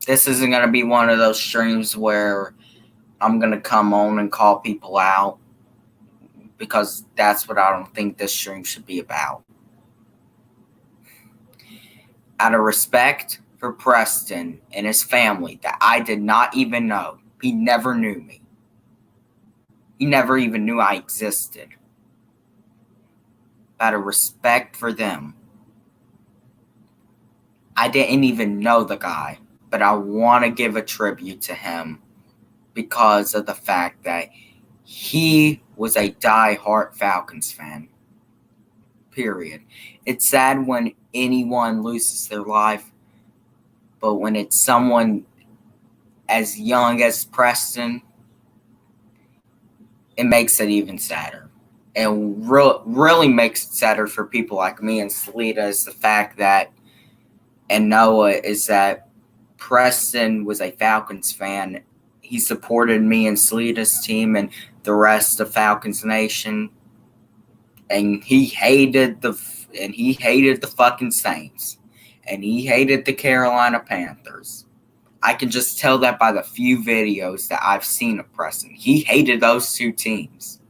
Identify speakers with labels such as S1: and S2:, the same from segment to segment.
S1: This isn't going to be one of those streams where I'm going to come on and call people out, because that's what I don't think this stream should be about. Out of respect for Preston and his family that I did not even know, he never knew me. He never even knew I existed. Out of respect for them, I didn't even know the guy, but I want to give a tribute to him because of the fact that he was a die-hard Falcons fan. Period. It's sad when anyone loses their life, but when it's someone as young as Preston, it makes it even sadder. And really makes it sadder for people like me and Salita is the fact that, and Noah, is that Preston was a Falcons fan. He supported me and Salita's team and the rest of Falcons Nation. And he hated the fucking Saints. And he hated the Carolina Panthers. I can just tell that by the few videos that I've seen of Preston. He hated those two teams.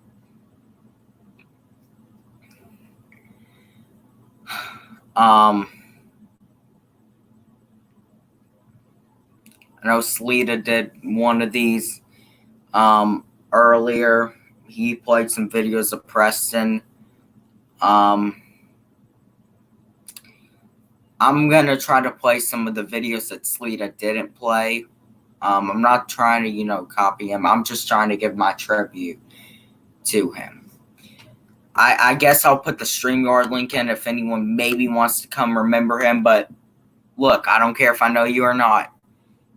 S1: I know Salita did one of these earlier. He played some videos of Preston. I'm going to try to play some of the videos that Salita didn't play. I'm not trying to, copy him. I'm just trying to give my tribute to him. I guess I'll put the StreamYard link in if anyone maybe wants to come remember him. But look, I don't care if I know you or not.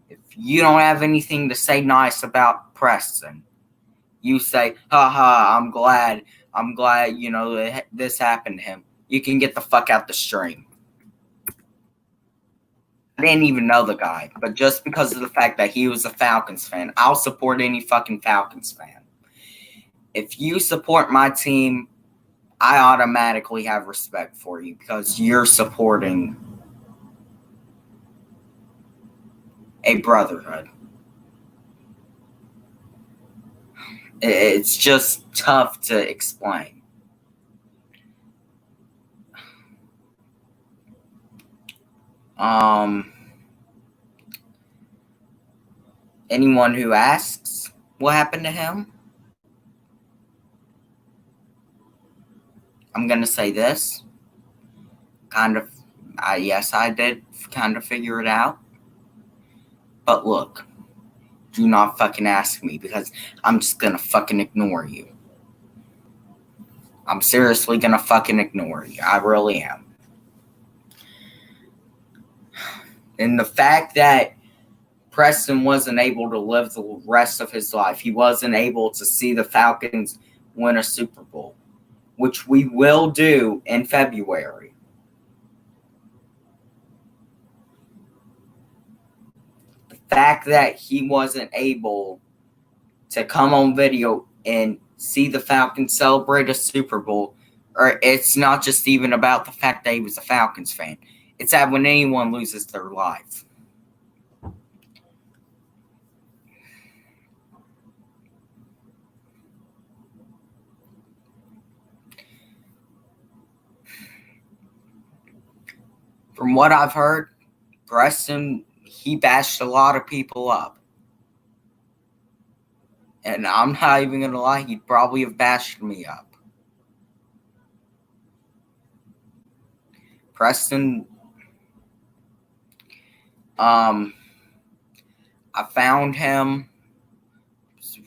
S1: If you don't have anything to say nice about Preston, you say, haha, I'm glad, this happened to him. You can get the fuck out the stream. I didn't even know the guy, but just because of the fact that he was a Falcons fan, I'll support any fucking Falcons fan. If you support my team, I automatically have respect for you because you're supporting a brotherhood. It's just tough to explain. Anyone who asks what happened to him, I'm going to say this. Yes, I did kind of figure it out. But look, do not fucking ask me because I'm just going to fucking ignore you. I'm seriously going to fucking ignore you. I really am. And the fact that Preston wasn't able to live the rest of his life, he wasn't able to see the Falcons win a Super Bowl, which we will do in February. The fact that he wasn't able to come on video and see the Falcons celebrate a Super Bowl, or it's not just even about the fact that he was a Falcons fan. It's that when anyone loses their life. From what I've heard, Preston, he bashed a lot of people up. And I'm not even going to lie, he'd probably have bashed me up. Preston, I found him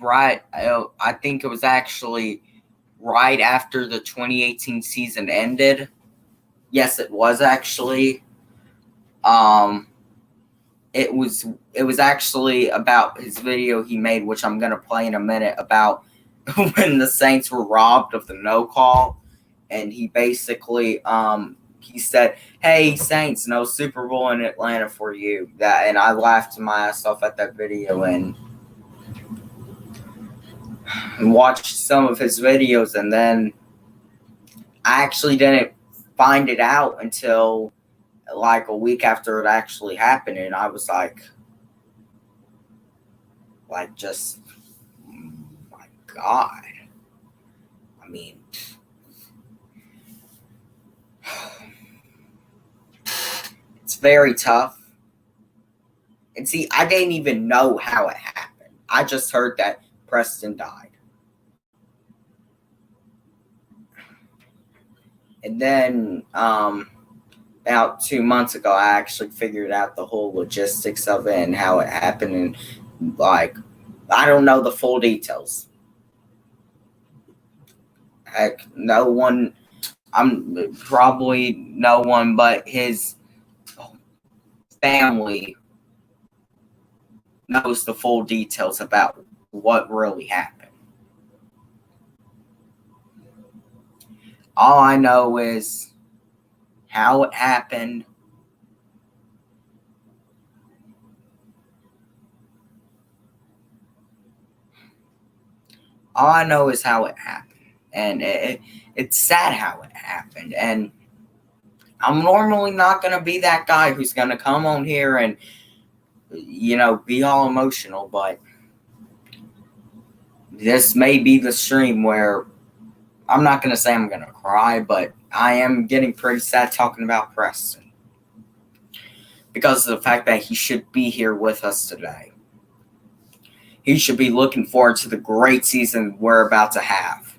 S1: right, I think it was actually right after the 2018 season ended. Yes, it was actually. It was actually about his video he made, which I'm going to play in a minute, about when the Saints were robbed of the no call. And he basically, he said, hey, Saints, no Super Bowl in Atlanta for you. And I laughed my ass off at that video and watched some of his videos. And then I actually didn't find it out until like a week after it actually happened, and I was just, my God. I mean, it's very tough. And see, I didn't even know how it happened. I just heard that Preston died. And then about 2 months ago, I actually figured out the whole logistics of it and how it happened. And like, I don't know the full details. Heck, no one but his family knows the full details about what really happened. All I know is how it happened. All I know is how it happened. And it's sad how it happened. And I'm normally not going to be that guy who's going to come on here and, be all emotional. But this may be the stream where I'm not going to say I'm going to cry, but I am getting pretty sad talking about Preston. Because of the fact that he should be here with us today. He should be looking forward to the great season we're about to have.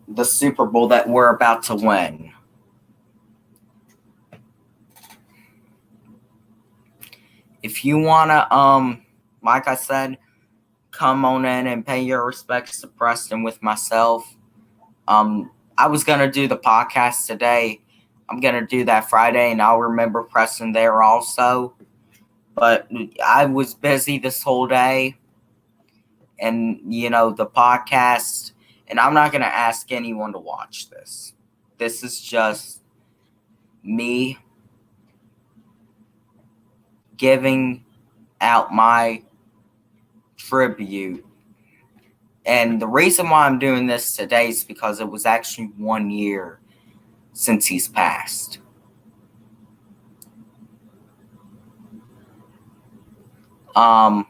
S1: The Super Bowl that we're about to win. If you want to, like I said, come on in and pay your respects to Preston with myself. I was going to do the podcast today. I'm going to do that Friday, and I'll remember Preston there also. But I was busy this whole day. And, the podcast, and I'm not going to ask anyone to watch this. This is just me giving out my tribute. And the reason why I'm doing this today is because it was actually 1 year since he's passed. I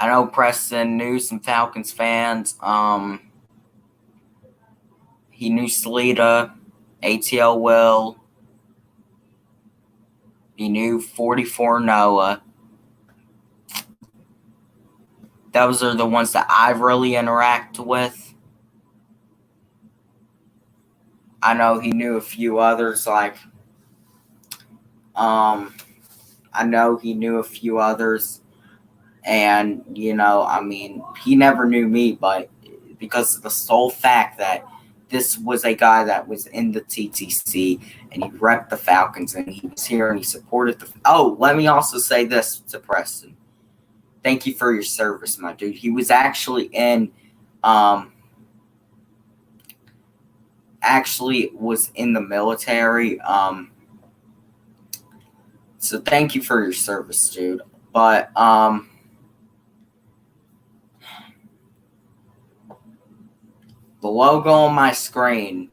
S1: know Preston knew some Falcons fans. He knew Sleeta, ATL Will. He knew 44 Noah. Those are the ones that I really interact with. I know he knew a few others, and, he never knew me, but because of the sole fact that this was a guy that was in the TTC, and he repped the Falcons, and he was here, and he supported let me also say this to Preston. Thank you for your service, my dude. He was actually was in the military. So thank you for your service, dude. But the logo on my screen,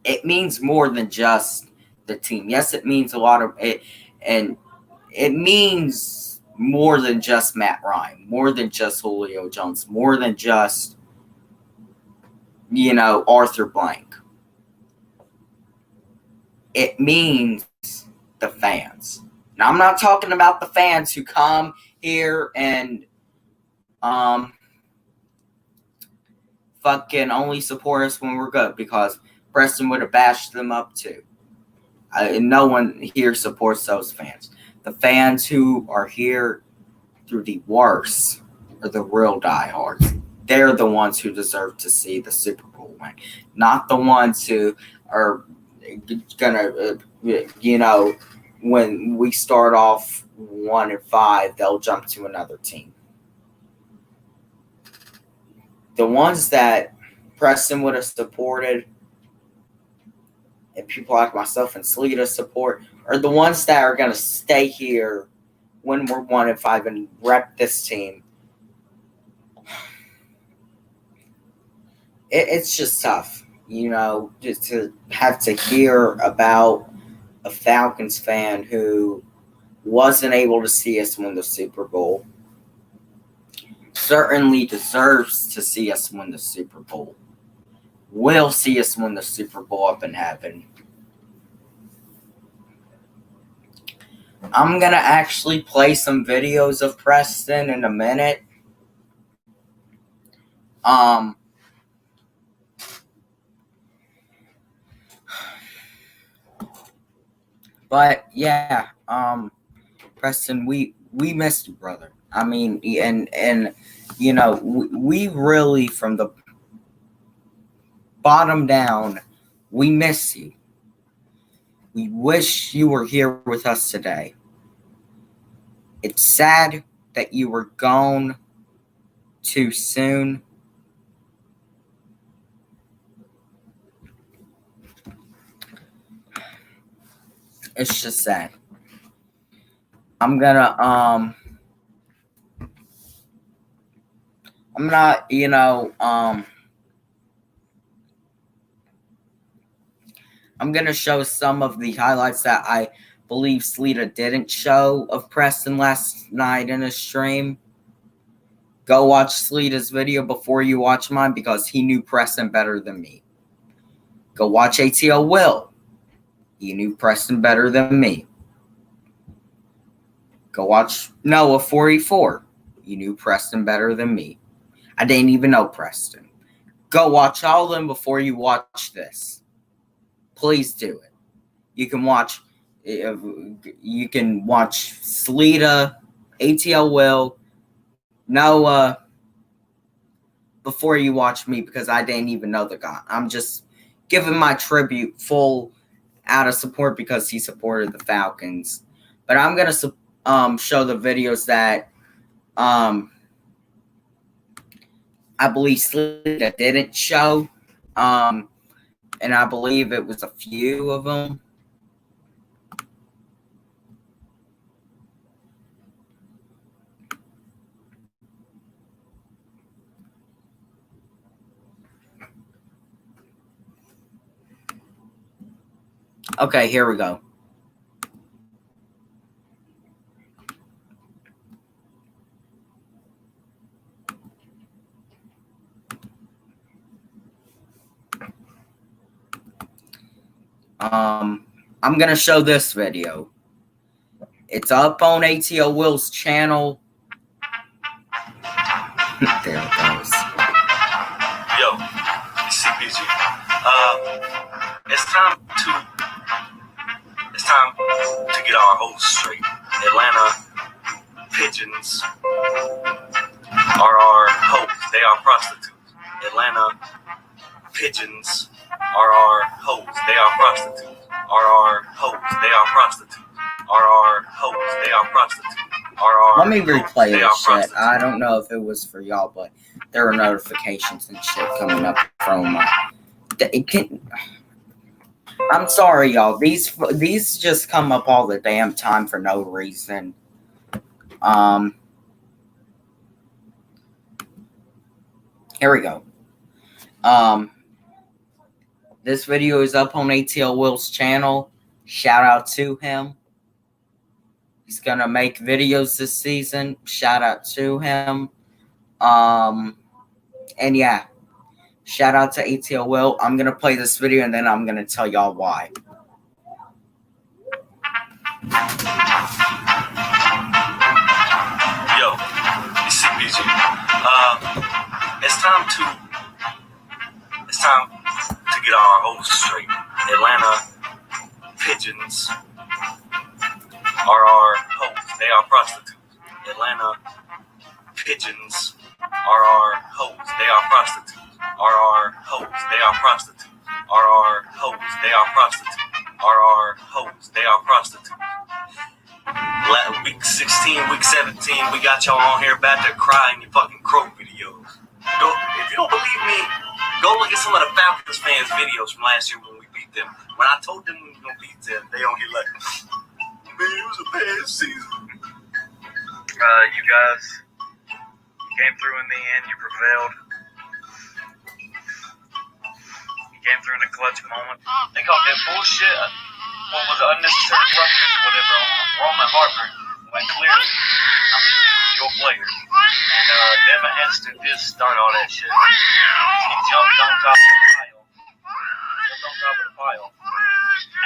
S1: it means more than just the team. Yes, it means a lot of it, and it means more than just Matt Ryan, more than just Julio Jones, more than just, Arthur Blank. It means the fans. Now, I'm not talking about the fans who come here and fucking only support us when we're good, because Preston would have bashed them up too. No one here supports those fans. The fans who are here through the worst are the real diehards. They're the ones who deserve to see the Super Bowl win, not the ones who are gonna, when we start off 1-5, they'll jump to another team. The ones that Preston would have supported, and people like myself and Sleeta support, are the ones that are going to stay here when we're 1-5 and rep this team. it's just tough, just to have to hear about a Falcons fan who wasn't able to see us win the Super Bowl. Certainly deserves to see us win the Super Bowl. Will see us win the Super Bowl up in heaven. I'm going to actually play some videos of Preston in a minute. But yeah, Preston, we missed you, brother. I mean, and we really, from the bottom down, we miss you. We wish you were here with us today. It's sad that you were gone too soon. It's just sad. I'm gonna show some of the highlights that I believe Sleeta didn't show of Preston last night in a stream. Go watch Sleeta's video before you watch mine because he knew Preston better than me. Go watch ATL Will. He knew Preston better than me. Go watch Noah 44. You knew Preston better than me. I didn't even know Preston. Go watch all of them before you watch this. Please do it. You can watch Sleeta, ATL Will, Noah before you watch me because I didn't even know the guy. I'm just giving my tribute full out of support because he supported the Falcons. But I'm going to show the videos that I believe Sleeta didn't show. And I believe it was a few of them. Okay, here we go. I'm going to show this video. It's up on ATL Will's channel. There it goes.
S2: Yo, it's CPG. It's time to get our hopes straight. Atlanta pigeons are our hopes. They are prostitutes. Atlanta pigeons are our hopes. They are prostitutes. Are our hopes. They are prostitutes. Are our hopes. They are prostitutes.
S1: Let me replay this shit. I don't know if it was for y'all, but there are notifications and shit coming up from I'm sorry, y'all. These just come up all the damn time for no reason. Here we go. This video is up on ATL Will's channel. Shout out to him. He's gonna make videos this season. Shout out to him. And yeah. Shout out to ATL Will. I'm gonna play this video and then I'm gonna tell y'all why.
S2: Yo, it's CPG. It's time to get our hopes straight. Atlanta pigeons are our hopes. They are prostitutes. Atlanta pigeons are our hopes. They are prostitutes. Are our hopes. They are prostitutes. Are our hopes. They are prostitutes. Are our hopes. They are prostitutes. Week 16, week 17, we got y'all on here about to cry in your fucking croak videos. If you don't believe me, go look at some of the Falcons fans' videos from last year when we beat them. When I told them we were going to beat them, they on here like, man, it was a bad season. You guys came through in the end. You prevailed. clutch moment. They called that bullshit. What was it, unnecessary roughness or whatever on Roman Harper, when clearly, I mean, it was your player. And Devin Hester did start all that shit. He jumped on top of the pile.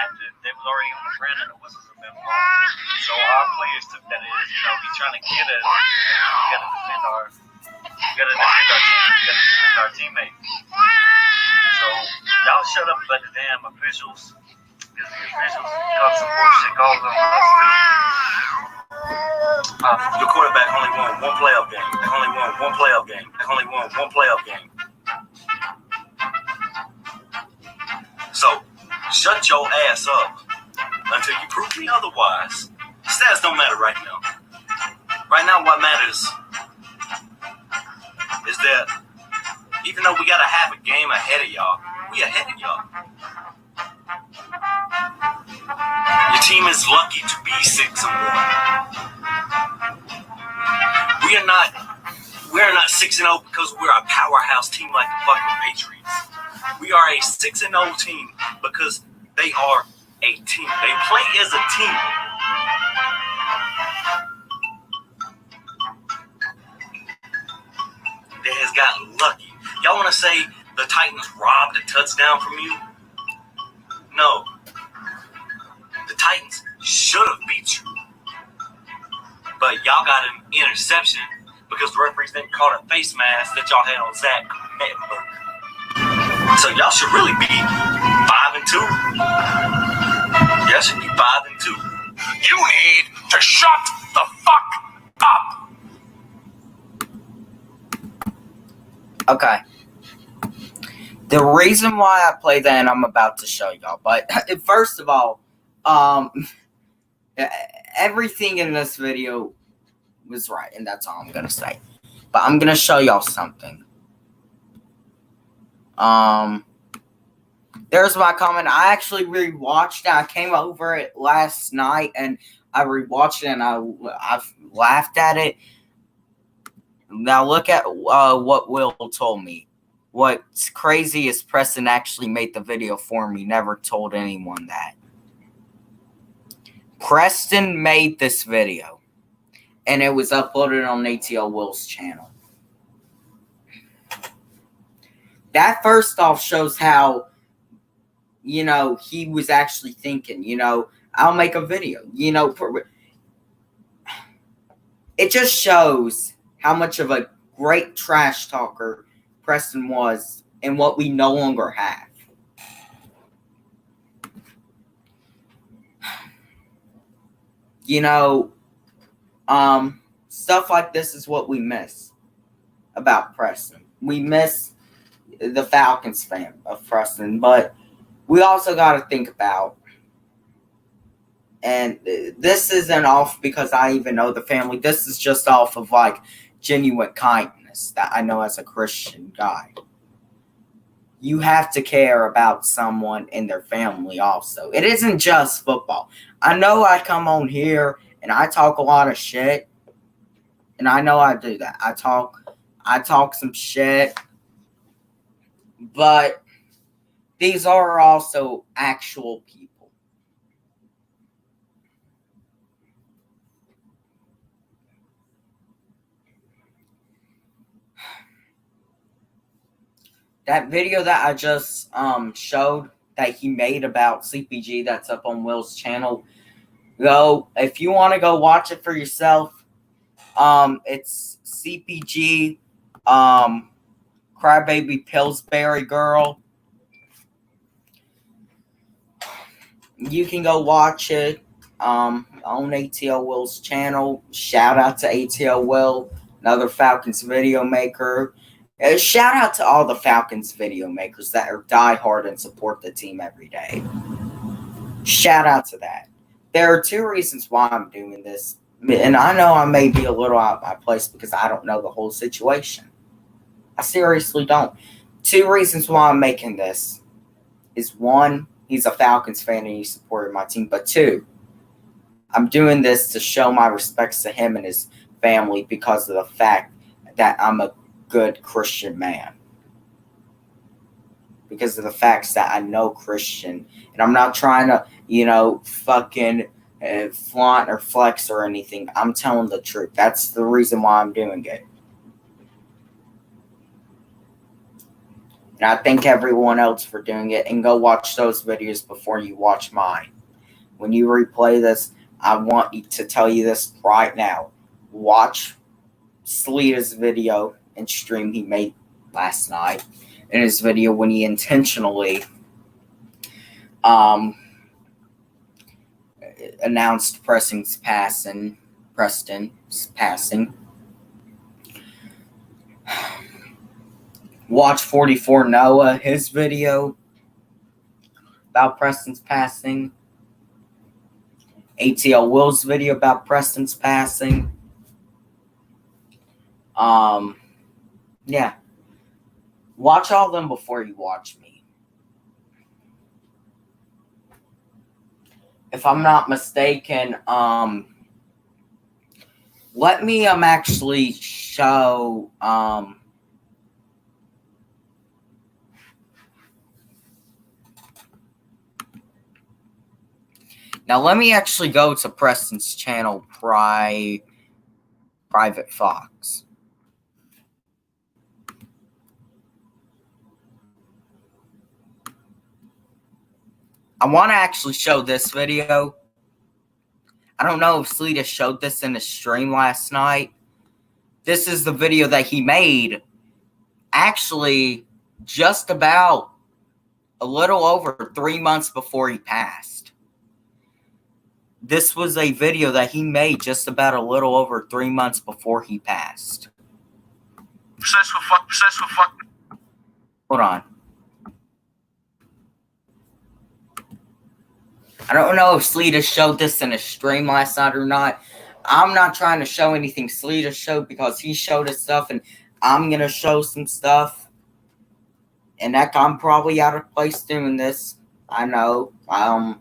S2: After they was already on the ground and the whistles had been blown. So our players took that as, he's trying to get us. We gotta defend our team. We gotta defend our teammates. So y'all shut up about the damn officials. Because the officials got some bullshit calls on us too. Your quarterback only won one playoff game. They only won one playoff game. So shut your ass up until you prove me otherwise. Stats don't matter right now. Right now, what matters is that even though we gotta have a game ahead of y'all, we ahead of y'all. Your team is lucky to be 6-1. We're not 6-0 because we're a powerhouse team like the fucking Patriots. We are a 6-0 team because they are a team. They play as a team. That has gotten lucky. Y'all want to say the Titans robbed a touchdown from you? No. The Titans should have beat you. But y'all got an interception because the referees didn't call a face mask that y'all had on Zach Mettenberger. So y'all should really be 5-2. Y'all should be 5-2. You need to shut the fuck up.
S1: Okay. The reason why I play that, and I'm about to show y'all, but first of all, everything in this video was right, and that's all I'm gonna say. But I'm gonna show y'all something. There's my comment. I actually rewatched it. I came over it last night, and I rewatched it, and I've laughed at it. Now look at what Will told me. What's crazy is Preston actually made the video for me. Never told anyone that. Preston made this video, and it was uploaded on ATL Will's channel. That first off shows how, he was actually thinking, I'll make a video, It just shows how much of a great trash talker Preston was and what we no longer have. Stuff like this is what we miss about Preston. We miss the Falcons fan of Preston, but we also got to think about, and this isn't off because I even know the family. This is just off of genuine kindness that I know as a Christian guy. You have to care about someone in their family also. It isn't just football. I know I come on here and I talk a lot of shit, and I know I do that. I talk some shit, but these are also actual people. That video that I just showed that he made about CPG, that's up on Will's channel. If you want to go watch it for yourself, it's CPG, Crybaby Pillsbury Girl. You can go watch it on ATL Will's channel. Shout out to ATL Will, another Falcons video maker. Shout out to all the Falcons video makers that are diehard and support the team every day. Shout out to that. There are two reasons why I'm doing this. And I know I may be a little out of my place because I don't know the whole situation. I seriously don't. Two reasons why I'm making this is, one, he's a Falcons fan and he supported my team. But two, I'm doing this to show my respects to him and his family because of the fact that I'm a good Christian man. because of the facts that I know Christian. And I'm not trying to, fucking flaunt or flex or anything. I'm telling the truth. That's the reason why I'm doing it. And I thank everyone else for doing it. And go watch those videos before you watch mine. When you replay this, I want to tell you this right now. Watch Sleeta's video and stream he made last night. In his video when he intentionally announced Preston's passing. Watch 44 Noah, his video about Preston's passing. ATL Will's video about Preston's passing. Yeah. Watch all of them before you watch me. If I'm not mistaken, let me actually show now let me actually go to Preston's channel, Private Fox. I want to actually show this video. I don't know if Sleeta showed this in his stream last night. This is the video that he made actually just about a little over 3 months before he passed. This was a video that he made just about a little over 3 months before he passed. Hold on. I don't know if Sleeta showed this in a stream last night or not. I'm not trying to show anything Sleeta showed because he showed his stuff and I'm going to show some stuff. And that I'm probably out of place doing this. I know. I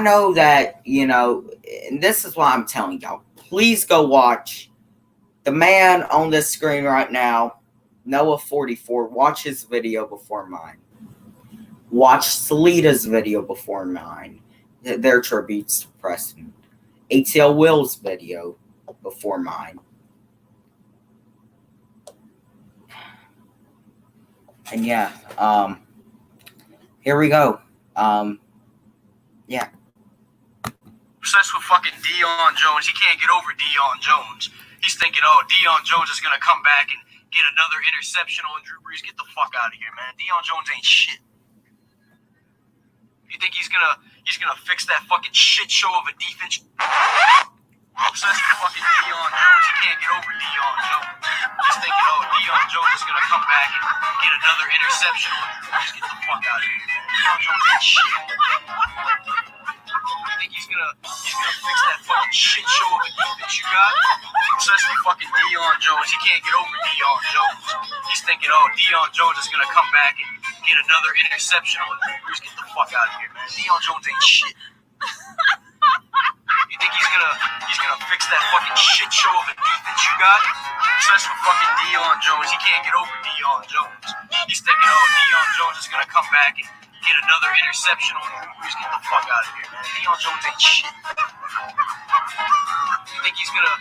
S1: know that, and this is why I'm telling y'all. Please go watch the man on this screen right now, Noah44. Watch his video before mine. Watch Sleeta's video before mine. Their tributes to Preston. ATL Will's video before mine. And yeah, here we go. Yeah.
S2: Obsessed with fucking Deion Jones. He can't get over Deion Jones. He's thinking, Deion Jones is gonna come back and get another interception on Drew Brees. Get the fuck out of here, man. Deion Jones ain't shit. You think he's gonna fix that fucking shit show of a defense? Obsessed with fucking Deion Jones. He can't get over Deion Jones. He's thinking, Deion Jones is gonna come back and get another interception on Drew Brees. Get the fuck out of here. Deion Jones ain't shit. You think he's gonna fix that fucking shit show of a defense you got? Obsessed with fucking Deion Jones. He can't get over Deion Jones. He's thinking, Deion Jones is gonna come back and get another interception on Drew Brees. Get the fuck out of here, man. Deion Jones ain't shit. You think he's gonna fix that fucking shit show of a defense you got? Obsessed with fucking Deion Jones. He can't get over Deion Jones. He's thinking, Deion Jones is gonna come back and get another interception on Drew Brees. Get the fuck out of here, man. Deion Jones ain't shit. You think he's gonna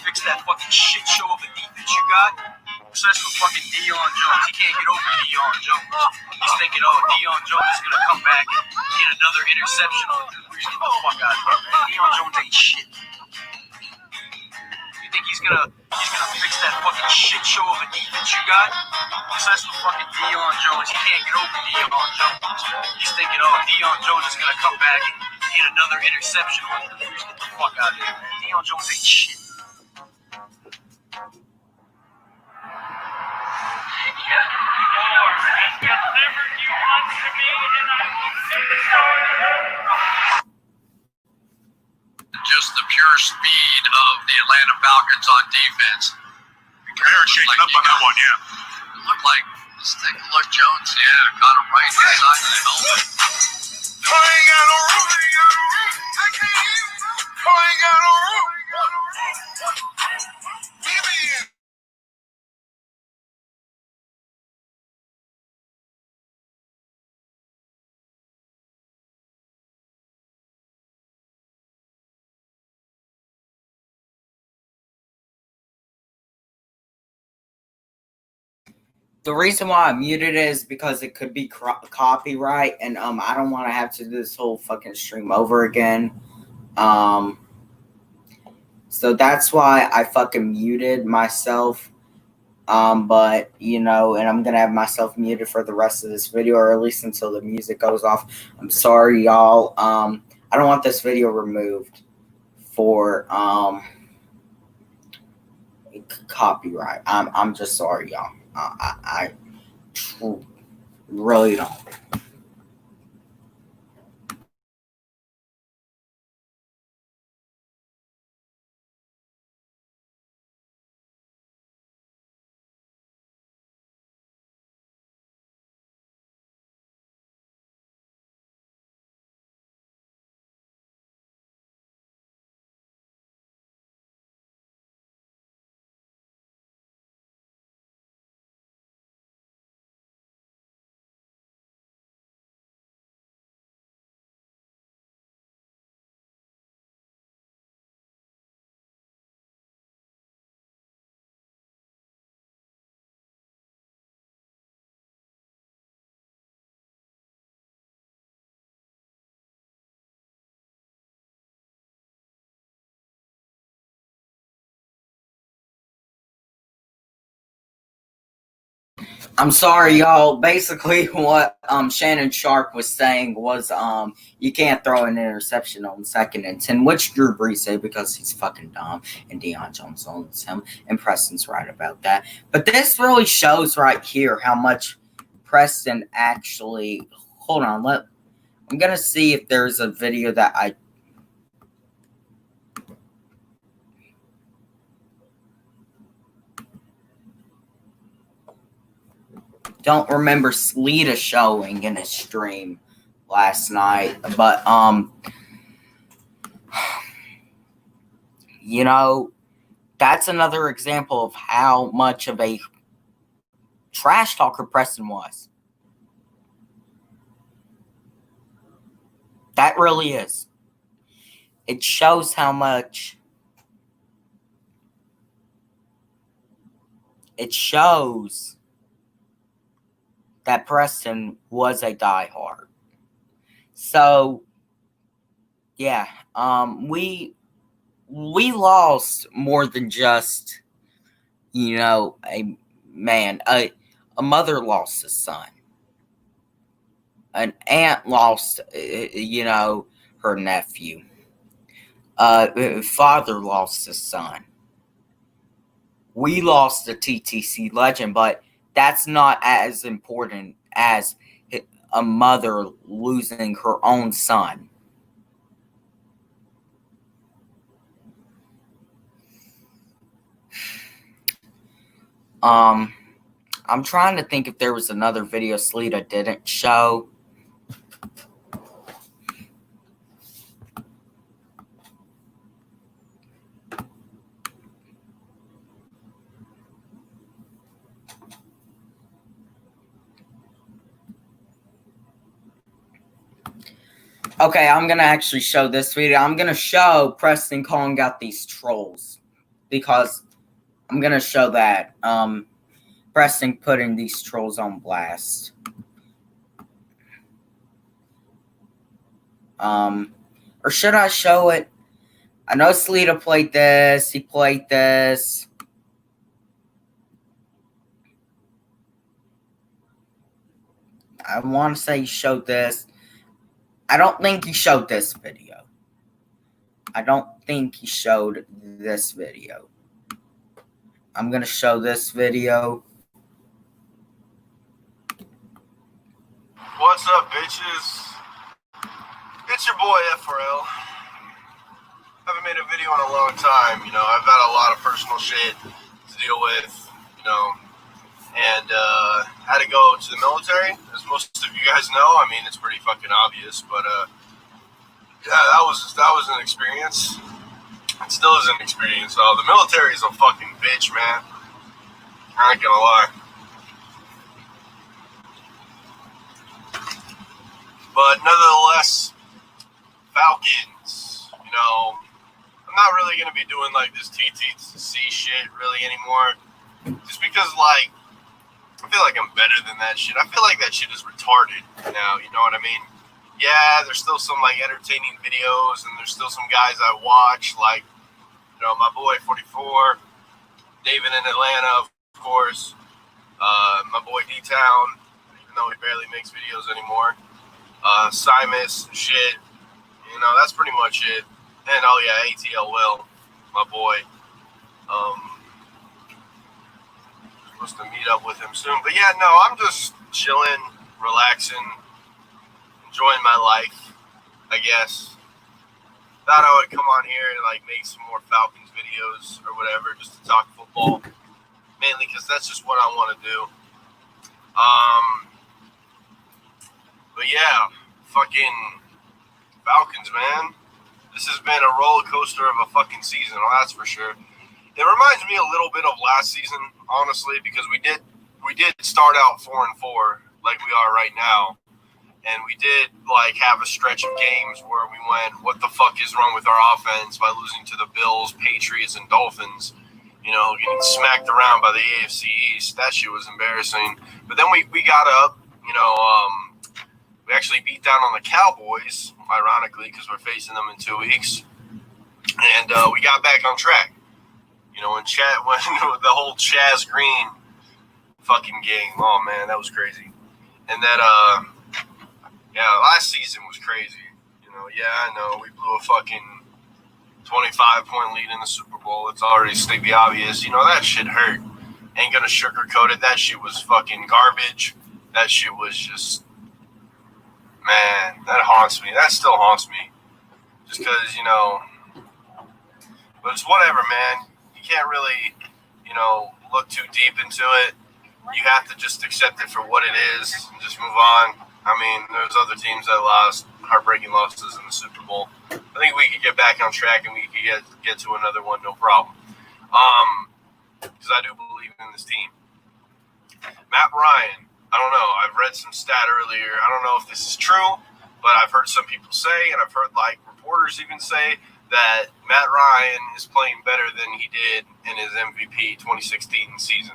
S2: fix that fucking shit show of a defense you got? Obsessed with fucking Deion Jones. He can't get over Deion Jones. He's thinking, Deion Jones is gonna come back and get another interception on Drew Brees. Get the fuck out of here, man. Deion Jones ain't shit. You think he's gonna fix that fucking shit show of a defense you got? Obsessed with fucking Deion Jones. He can't get over Deion Jones. He's thinking, Deion Jones is gonna come back and get another interception on Drew Brees. Get the fuck out of here, man. Deion Jones ain't shit.
S3: Just the pure speed of the Atlanta Falcons on defense.
S4: They're shaking up on that one, yeah.
S3: It looked like, let's take a look, Jones. Yeah, got him right inside the helmet.
S4: I ain't got no room. I ain't got no room.
S1: The reason why I muted it is because it could be copyright, and I don't want to have to do this whole fucking stream over again. So that's why I fucking muted myself. But and I'm gonna have myself muted for the rest of this video, or at least until the music goes off. I'm sorry, y'all. I don't want this video removed for copyright. I'm just sorry, y'all. I really don't. I'm sorry, y'all. Basically, what Shannon Sharp was saying was you can't throw an interception on 2nd and 10, which Drew Brees said because he's fucking dumb, and Deion Jones owns him, and Preston's right about that. But this really shows right here how much Preston actually. Hold on, I'm gonna see if there's a video that I. Don't remember Sleeta showing in a stream last night, but that's another example of how much of a trash talker Preston was. That really is. It shows how much. It shows that Preston was a diehard. So, yeah, we lost more than just, a man. A mother lost a son. An aunt lost, her nephew. Father lost a son. We lost a TTC legend, but that's not as important as a mother losing her own son. I'm trying to think if there was another video Sleeta didn't show. Okay, I'm going to actually show this video. I'm going to show Preston calling out these trolls because I'm going to show that Preston putting these trolls on blast. Or should I show it? I know Sleeta played this. He played this. I want to say he showed this. I don't think he showed this video. I don't think he showed this video. I'm going to show this video.
S5: What's up, bitches? It's your boy, FRL. Haven't made a video in a long time. I've got a lot of personal shit to deal with, and had to go to the military, as most of you guys know. I mean, it's pretty fucking obvious, but yeah, that was an experience. It still is an experience, though. The military is a fucking bitch, man. I ain't gonna lie. But nonetheless, Falcons, I'm not really going to be doing like this TTC shit really anymore. Just because, I feel like I'm better than that shit. I feel like that shit is retarded now, you know what I mean? Yeah, there's still some, like, entertaining videos, and there's still some guys I watch, like, you know, my boy 44, David in Atlanta, of course, my boy D-Town, even though he barely makes videos anymore, Simus, shit, you know, that's pretty much it. And, oh yeah, ATL Will, my boy, supposed to meet up with him soon. But yeah, no, I'm just chilling, relaxing, enjoying my life, I guess. Thought I would come on here and like make some more Falcons videos or whatever, just to talk football. Mainly because that's just what I want to do. But yeah, fucking Falcons, man. This has been a roller coaster of a fucking season, well, that's for sure. It reminds me a little bit of last season, honestly, because we did start out 4-4 like we are right now. And we did like have a stretch of games where we went, what the fuck is wrong with our offense, by losing to the Bills, Patriots, and Dolphins, you know, getting smacked around by the AFC East. That shit was embarrassing. But then we got up, you know, we actually beat down on the Cowboys, ironically, because we're facing them in 2 weeks. And we got back on track. You know, when the whole Chaz Green fucking game, oh man, that was crazy. And that, yeah, last season was crazy. You know, yeah, I know, we blew a fucking 25-point lead in the Super Bowl. It's already stated obvious. You know, that shit hurt. Ain't gonna sugarcoat it. That shit was fucking garbage. That shit was just, man, that haunts me. That still haunts me. Just because, you know, but it's whatever, man. You can't really, you know, look too deep into it. You have to just accept it for what it is and just move on. I mean, there's other teams that lost heartbreaking losses in the Super Bowl. I think we could get back on track and we could get to another one, no problem. Because I do believe in this team. Matt Ryan, I don't know. I've read some stat earlier. I don't know if this is true, but I've heard some people say, and I've heard like reporters even say, that Matt Ryan is playing better than he did in his MVP 2016 season.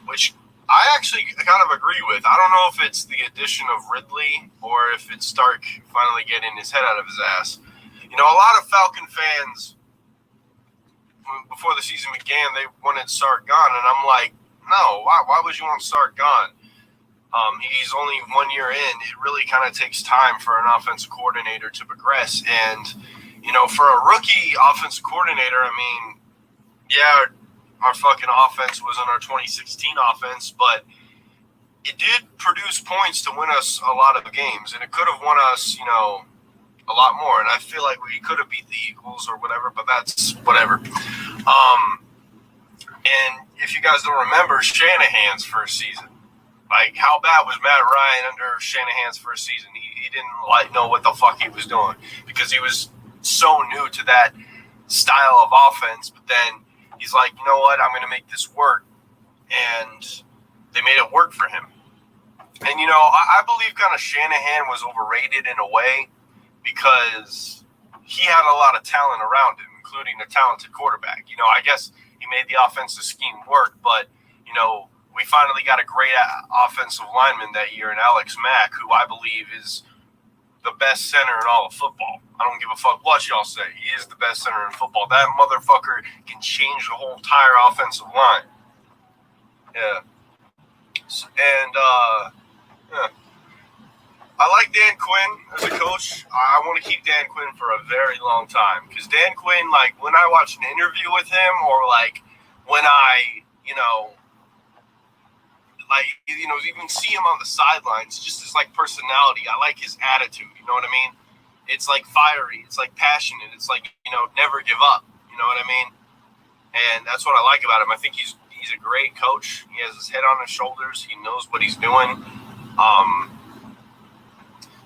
S5: Which I actually kind of agree with. I don't know if it's the addition of Ridley or if it's Stark finally getting his head out of his ass. You know, a lot of Falcon fans, before the season began, they wanted Stark gone, and I'm like, no, why would you want Stark gone? He's only 1 year in. It really kind of takes time for an offensive coordinator to progress. And, you know, for a rookie offensive coordinator, I mean, yeah, our fucking offense wasn't our 2016 offense, but it did produce points to win us a lot of games, and it could have won us, you know, a lot more. And I feel like we could have beat the Eagles or whatever, but that's whatever. And if you guys don't remember Shanahan's first season, like how bad was Matt Ryan under Shanahan's first season? He didn't like know what the fuck he was doing because he was so new to that style of offense. But then he's like, you know what? I'm going to make this work. And they made it work for him. And, you know, I believe kind of Shanahan was overrated in a way because he had a lot of talent around him, including a talented quarterback. You know, I guess he made the offensive scheme work, but, you know, we finally got a great offensive lineman that year in Alex Mack, who I believe is the best center in all of football. I don't give a fuck what y'all say. He is the best center in football. That motherfucker can change the whole entire offensive line. Yeah. And, yeah. I like Dan Quinn as a coach. I want to keep Dan Quinn for a very long time. Because Dan Quinn, like, when I watch an interview with him or, like, when I, you know, like, you know, even see him on the sidelines, just his, like, personality. I like his attitude, you know what I mean? It's, like, fiery. It's, like, passionate. It's, like, you know, never give up. You know what I mean? And that's what I like about him. I think he's a great coach. He has his head on his shoulders. He knows what he's doing.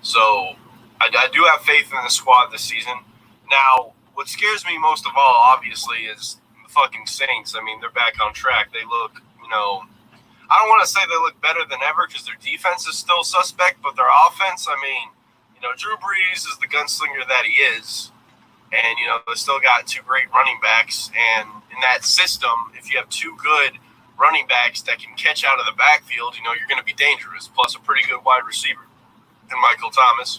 S5: So I do have faith in the squad this season. Now, what scares me most of all, obviously, is the fucking Saints. I mean, they're back on track. They look, you know, I don't want to say they look better than ever because their defense is still suspect, but their offense, I mean, you know, Drew Brees is the gunslinger that he is. And, you know, they still got two great running backs. And in that system, if you have two good running backs that can catch out of the backfield, you know, you're going to be dangerous. Plus a pretty good wide receiver in Michael Thomas.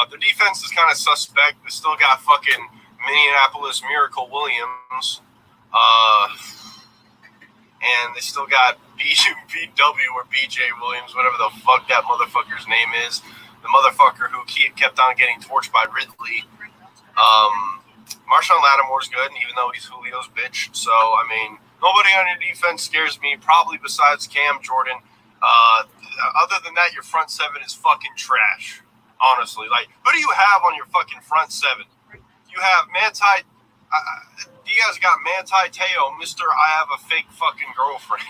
S5: The defense is kind of suspect. They still got fucking Minneapolis Miracle Williams. And they still got BW or BJ Williams, whatever the fuck that motherfucker's name is. The motherfucker who kept on getting torched by Ridley. Marshawn Lattimore's good, even though he's Julio's bitch. So, I mean, nobody on your defense scares me, probably besides Cam Jordan. Other than that, your front seven is fucking trash. Honestly, like, who do you have on your fucking front seven? You have Manti. You guys got Manti Te'o, Mr. I have a fake fucking girlfriend.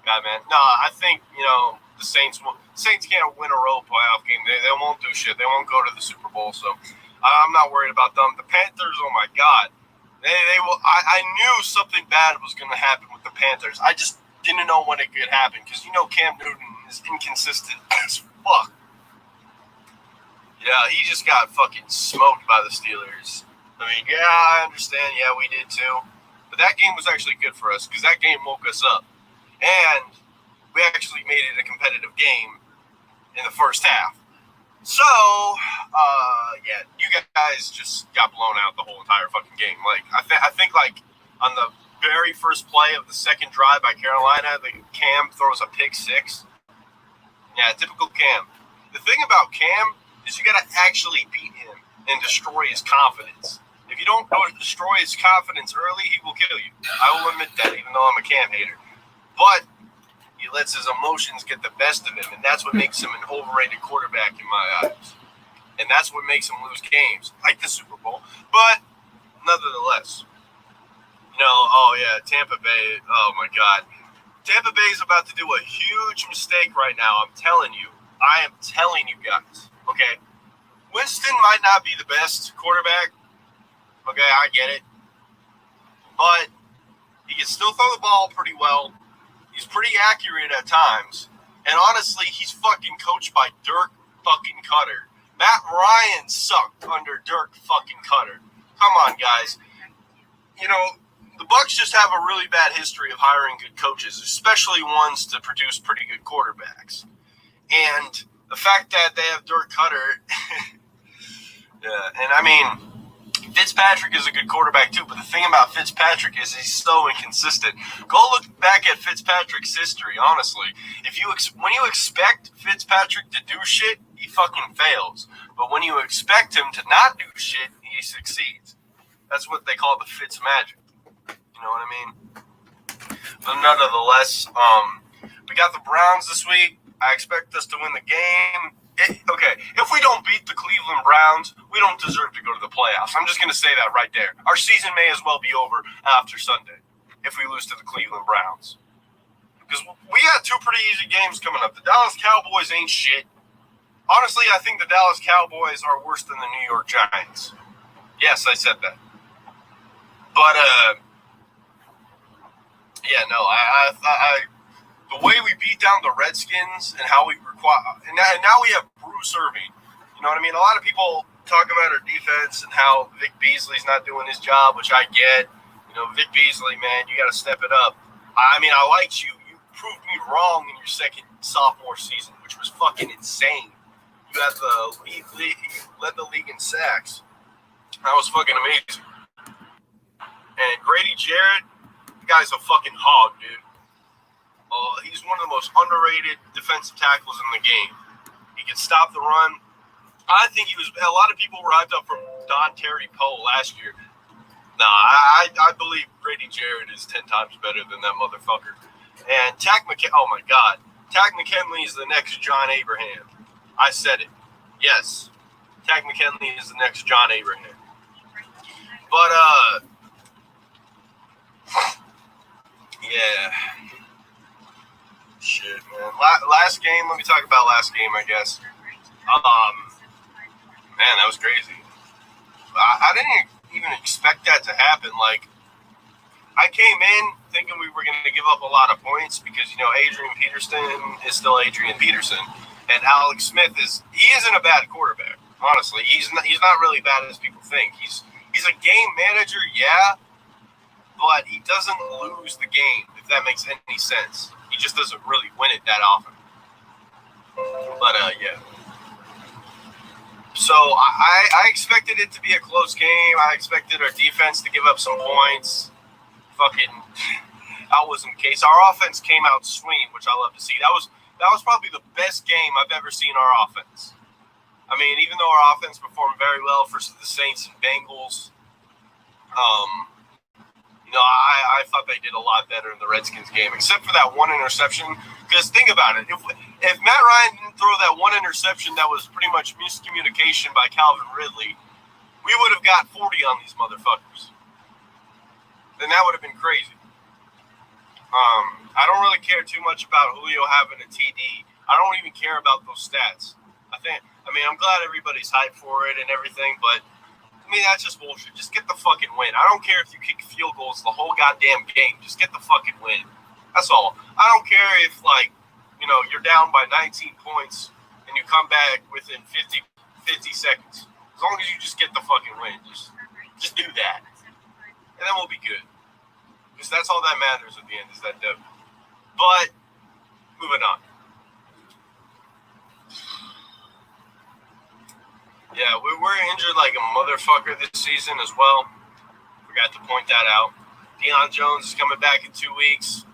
S5: God, man. No, I think, you know, the Saints can't win a road playoff game. They won't do shit. They won't go to the Super Bowl. So I'm not worried about them. The Panthers, oh my God, they will. I knew something bad was going to happen with the Panthers. I just didn't know when it could happen because, you know, Cam Newton is inconsistent as fuck. Yeah, he just got fucking smoked by the Steelers. I mean, yeah, I understand. Yeah, we did too. But that game was actually good for us because that game woke us up. And we actually made it a competitive game in the first half. So, yeah, you guys just got blown out the whole entire fucking game. Like, I think, like, on the very first play of the second drive by Carolina, the Cam throws a pick six. Yeah, typical Cam. The thing about Cam is you got to actually beat him and destroy his confidence. If you don't destroy his confidence early, he will kill you. I will admit that, even though I'm a Cam hater. But he lets his emotions get the best of him, and that's what makes him an overrated quarterback in my eyes. And that's what makes him lose games, like the Super Bowl. But nonetheless, you know, oh yeah, Tampa Bay, oh my God. Tampa Bay is about to do a huge mistake right now, I'm telling you. I am telling you guys, okay? Winston might not be the best quarterback. Okay, I get it. But he can still throw the ball pretty well. He's pretty accurate at times. And honestly, he's fucking coached by Dirk fucking Cutter. Matt Ryan sucked under Dirk fucking Cutter. Come on, guys. You know, the Bucs just have a really bad history of hiring good coaches, especially ones to produce pretty good quarterbacks. And the fact that they have Dirk Cutter, yeah, and I mean, Fitzpatrick is a good quarterback too, but the thing about Fitzpatrick is he's so inconsistent. Go look back at Fitzpatrick's history, honestly. When you expect Fitzpatrick to do shit, he fucking fails. But when you expect him to not do shit, he succeeds. That's what they call the Fitz magic. You know what I mean? But nonetheless, we got the Browns this week. I expect us to win the game. Okay, if we don't beat the Cleveland Browns, we don't deserve to go to the playoffs. I'm just going to say that right there. Our season may as well be over after Sunday if we lose to the Cleveland Browns. Because we got two pretty easy games coming up. The Dallas Cowboys ain't shit. Honestly, I think the Dallas Cowboys are worse than the New York Giants. Yes, I said that. But, yeah, no, the way we beat down the Redskins and how we require, and now we have Bruce Irving. You know what I mean? A lot of people talk about our defense and how Vic Beasley's not doing his job, which I get. You know, Vic Beasley, man, you got to step it up. I mean, I liked you. You proved me wrong in your second sophomore season, which was fucking insane. You had the lead, you led the league in sacks. That was fucking amazing. And Grady Jarrett, the guy's a fucking hog, dude. He's one of the most underrated defensive tackles in the game. He can stop the run. I think he was. A lot of people were hyped up for Don Terry Poe last year. Nah, I believe Grady Jarrett is 10 times better than that motherfucker. And oh my God, Tack McKinley is the next John Abraham. I said it. Yes, Tack McKinley is the next John Abraham. But yeah. Shit, man. Last game, let me talk about last game, I guess. Man, that was crazy. I didn't even expect that to happen. Like, I came in thinking we were going to give up a lot of points because, you know, Adrian Peterson is still Adrian Peterson. And Alex Smith isn't a bad quarterback, honestly. He's not really bad as people think. He's a game manager, yeah. but he doesn't lose the game, if that makes any sense. He just doesn't really win it that often. But, yeah. So, I expected it to be a close game. I expected our defense to give up some points. Fucking, that wasn't the case. Our offense came out swinging, which I love to see. That was probably the best game I've ever seen our offense. I mean, even though our offense performed very well versus the Saints and Bengals, I thought they did a lot better in the Redskins game, except for that one interception. Because think about it. If Matt Ryan didn't throw that one interception that was pretty much miscommunication by Calvin Ridley, we would have got 40 on these motherfuckers. Then that would have been crazy. I don't really care too much about Julio having a TD. I don't even care about those stats. I'm glad everybody's hyped for it and everything, but that's just bullshit. Just get the fucking win. I don't care if you kick field goals the whole goddamn game. Just get the fucking win. That's all. I don't care if, you're down by 19 points and you come back within 50 seconds. As long as you just get the fucking win. Just do that. And then we'll be good. Because that's all that matters at the end is that W. But, moving on. Yeah, we're injured like a motherfucker this season as well. Forgot to point that out. Deion Jones is coming back in 2 weeks.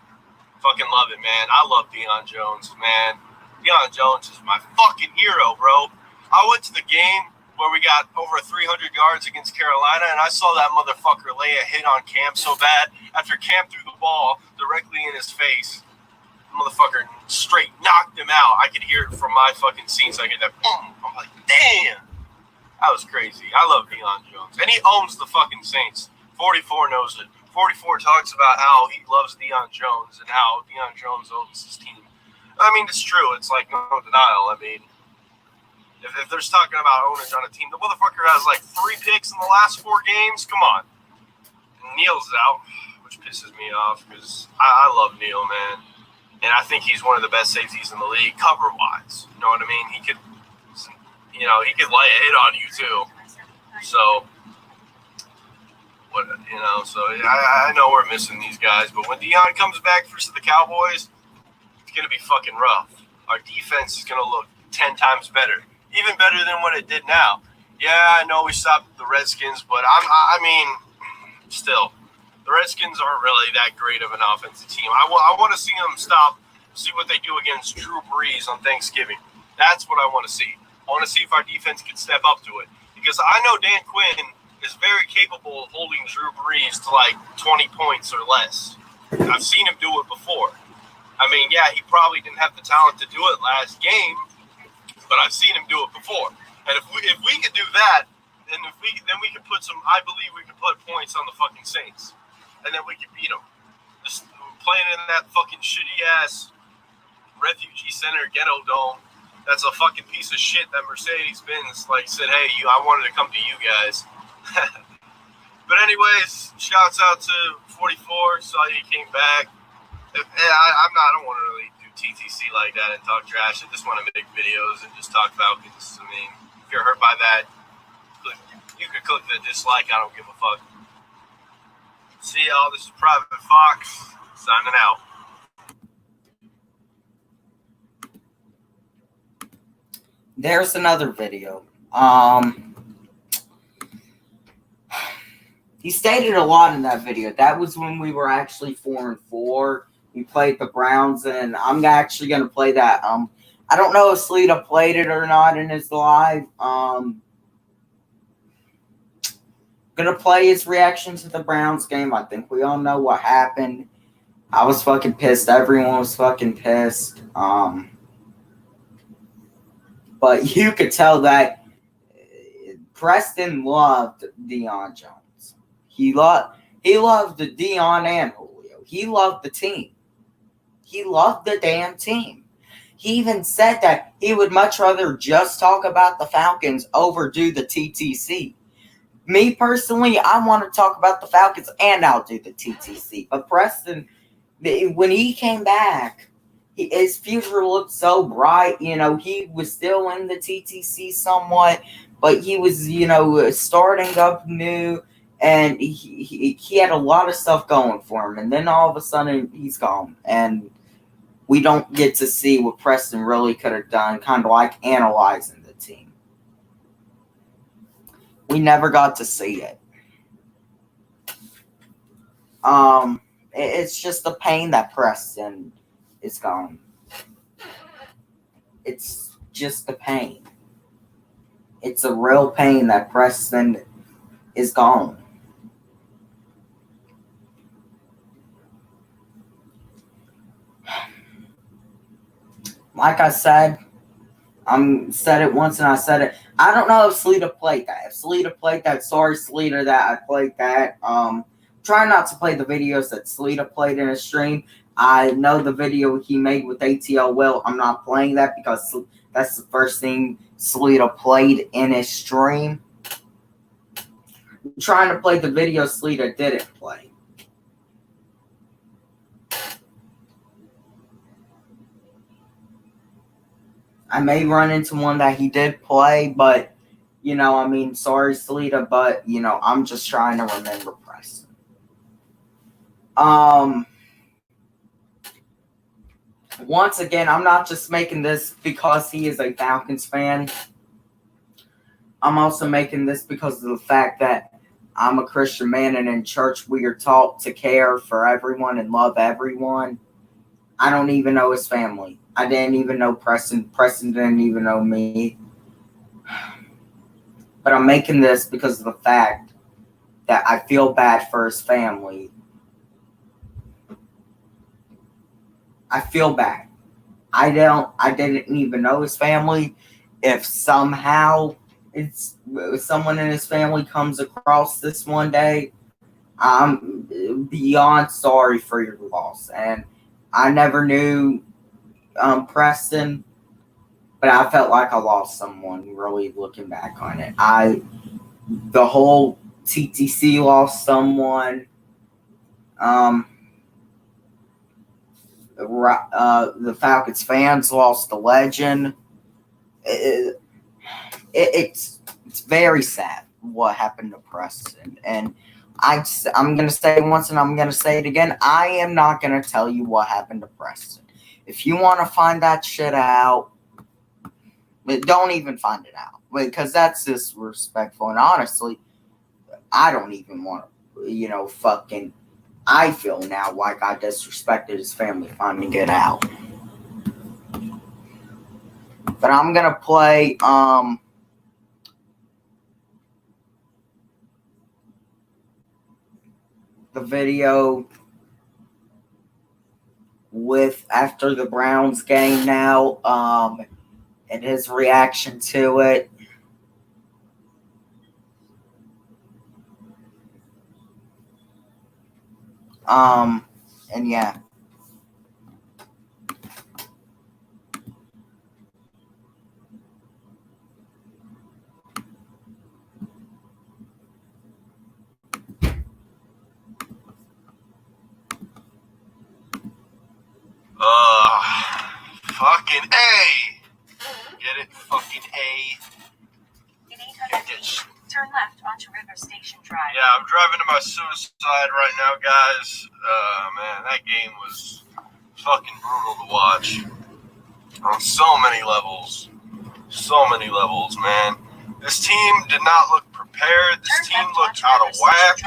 S5: Fucking love it, man. I love Deion Jones, man. Deion Jones is my fucking hero, bro. I went to the game where we got over 300 yards against Carolina, and I saw that motherfucker lay a hit on Cam so bad after Cam threw the ball directly in his face. The motherfucker straight knocked him out. I could hear it from my fucking seats. I get that boom. I'm like, damn. That was crazy. I love Deion Jones. And he owns the fucking Saints. 44 knows it. 44 talks about how he loves Deion Jones and how Deion Jones owns his team. It's true. It's like no denial. If there's talking about owners on a team, the motherfucker has 3 picks in the last 4 games. Come on. Neil's out, which pisses me off because I love Neil, man. And I think he's one of the best safeties in the league cover-wise. You know what I mean? He could lay a hit on you too. So, I know we're missing these guys, but when Deion comes back versus the Cowboys, it's gonna be fucking rough. Our defense is gonna look 10 times better, even better than what it did now. Yeah, I know we stopped the Redskins, but still, the Redskins aren't really that great of an offensive team. I want to see them see what they do against Drew Brees on Thanksgiving. That's what I want to see. I want to see if our defense can step up to it. Because I know Dan Quinn is very capable of holding Drew Brees to 20 points or less. I've seen him do it before. He probably didn't have the talent to do it last game, but I've seen him do it before. And if we could do that, then we could put I believe we could put points on the fucking Saints. And then we could beat them. Just playing in that fucking shitty-ass refugee center ghetto dome. That's a fucking piece of shit that Mercedes-Benz said, hey, I wanted to come to you guys. But anyways, shouts out to 44. Saw you came back. I don't want to really do TTC like that and talk trash. I just want to make videos and just talk Falcons. If you're hurt by that, you can click the dislike. I don't give a fuck. See y'all. This is Private Fox signing out.
S1: There's another video. He stated a lot in that video. That was when we were actually 4-4. We played the Browns, and I'm actually going to play that. I don't know if Sleeta played it or not in his live. Gonna play his reaction to the Browns game. I think we all know what happened. I was fucking pissed. Everyone was fucking pissed. But you could tell that Preston loved Deion Jones. He loved Deion and Julio. He loved the team. He loved the damn team. He even said that he would much rather just talk about the Falcons over do the TTC. Me personally, I want to talk about the Falcons and I'll do the TTC. But Preston, when he came back, his future looked so bright. He was still in the TTC somewhat, but he was, starting up new. and he had a lot of stuff going for him, and then all of a sudden he's gone, and we don't get to see what Preston really could have done, kind of like analyzing the team. We never got to see it. It's just a pain that Preston is gone. It's just a pain. It's a real pain that Preston is gone. Like I said, said it once and I said it. I don't know if Sleeta played that. If Sleeta played that, sorry Sleeta that I played that. Try not to play the videos that Sleeta played in his stream. I know the video he made with ATL Will. I'm not playing that because that's the first thing Sleeta played in his stream. I'm trying to play the video Sleeta didn't play. I may run into one that he did play, but, sorry, Sleeta, but, I'm just trying to remember Preston. Once again, I'm not just making this because he is a Falcons fan. I'm also making this because of the fact that I'm a Christian man, and in church we are taught to care for everyone and love everyone. I don't even know his family. I didn't even know Preston. Preston didn't even know me. But I'm making this because of the fact that I feel bad for his family. I feel bad. I didn't even know his family. If somehow if someone in his family comes across this one day, I'm beyond sorry for your loss. And I never knew Preston, but I felt like I lost someone really looking back on it. The whole TTC lost someone. The Falcons fans lost a legend. It's very sad what happened to Preston. And I'm going to say it once and I'm going to say it again. I am not going to tell you what happened to Preston. If you want to find that shit out, don't even find it out. Because that's disrespectful. And honestly, I don't even want to, I feel now like I disrespected his family finding it out. But I'm going to play, the video with after the Browns game now, and his reaction to it. And yeah.
S5: Fucking A. Get it? Fucking A.
S6: In 800 feet, turn left onto River Station Drive.
S5: Yeah, I'm driving to my suicide right now, guys. Man, that game was fucking brutal to watch. On so many levels. So many levels, man. This team did not look prepared. This team looked out of whack.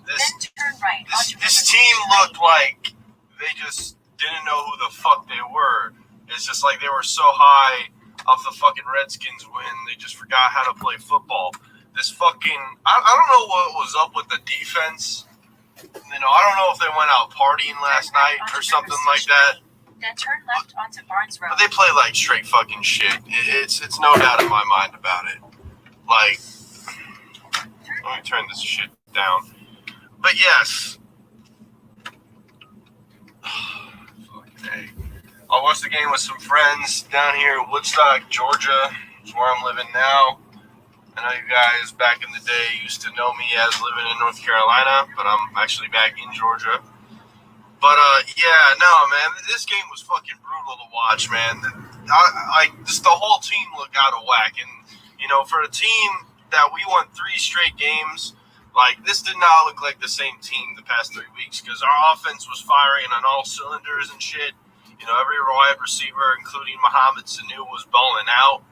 S5: This team looked like they just didn't know who the fuck they were. It's just like they were so high off the fucking Redskins win, they just forgot how to play football. This fucking, I don't know what was up with the defense. I don't know if they went out partying last night or something like that.
S6: Then turn left onto Barnes Road.
S5: But they play like straight fucking shit. It's no doubt in my mind about it. Like, let me turn this shit down. But yes. Fucking A. I watched the game with some friends down here in Woodstock, Georgia. Is where I'm living now. I know you guys back in the day used to know me as living in North Carolina, but I'm actually back in Georgia. But, yeah, no, man, this game was fucking brutal to watch, man. Just the whole team looked out of whack. And, for a team that we won 3 straight games Like, this did not look like the same team the past 3 weeks because our offense was firing on all cylinders and shit. You know, every wide receiver, including Mohamed Sanu, was balling out.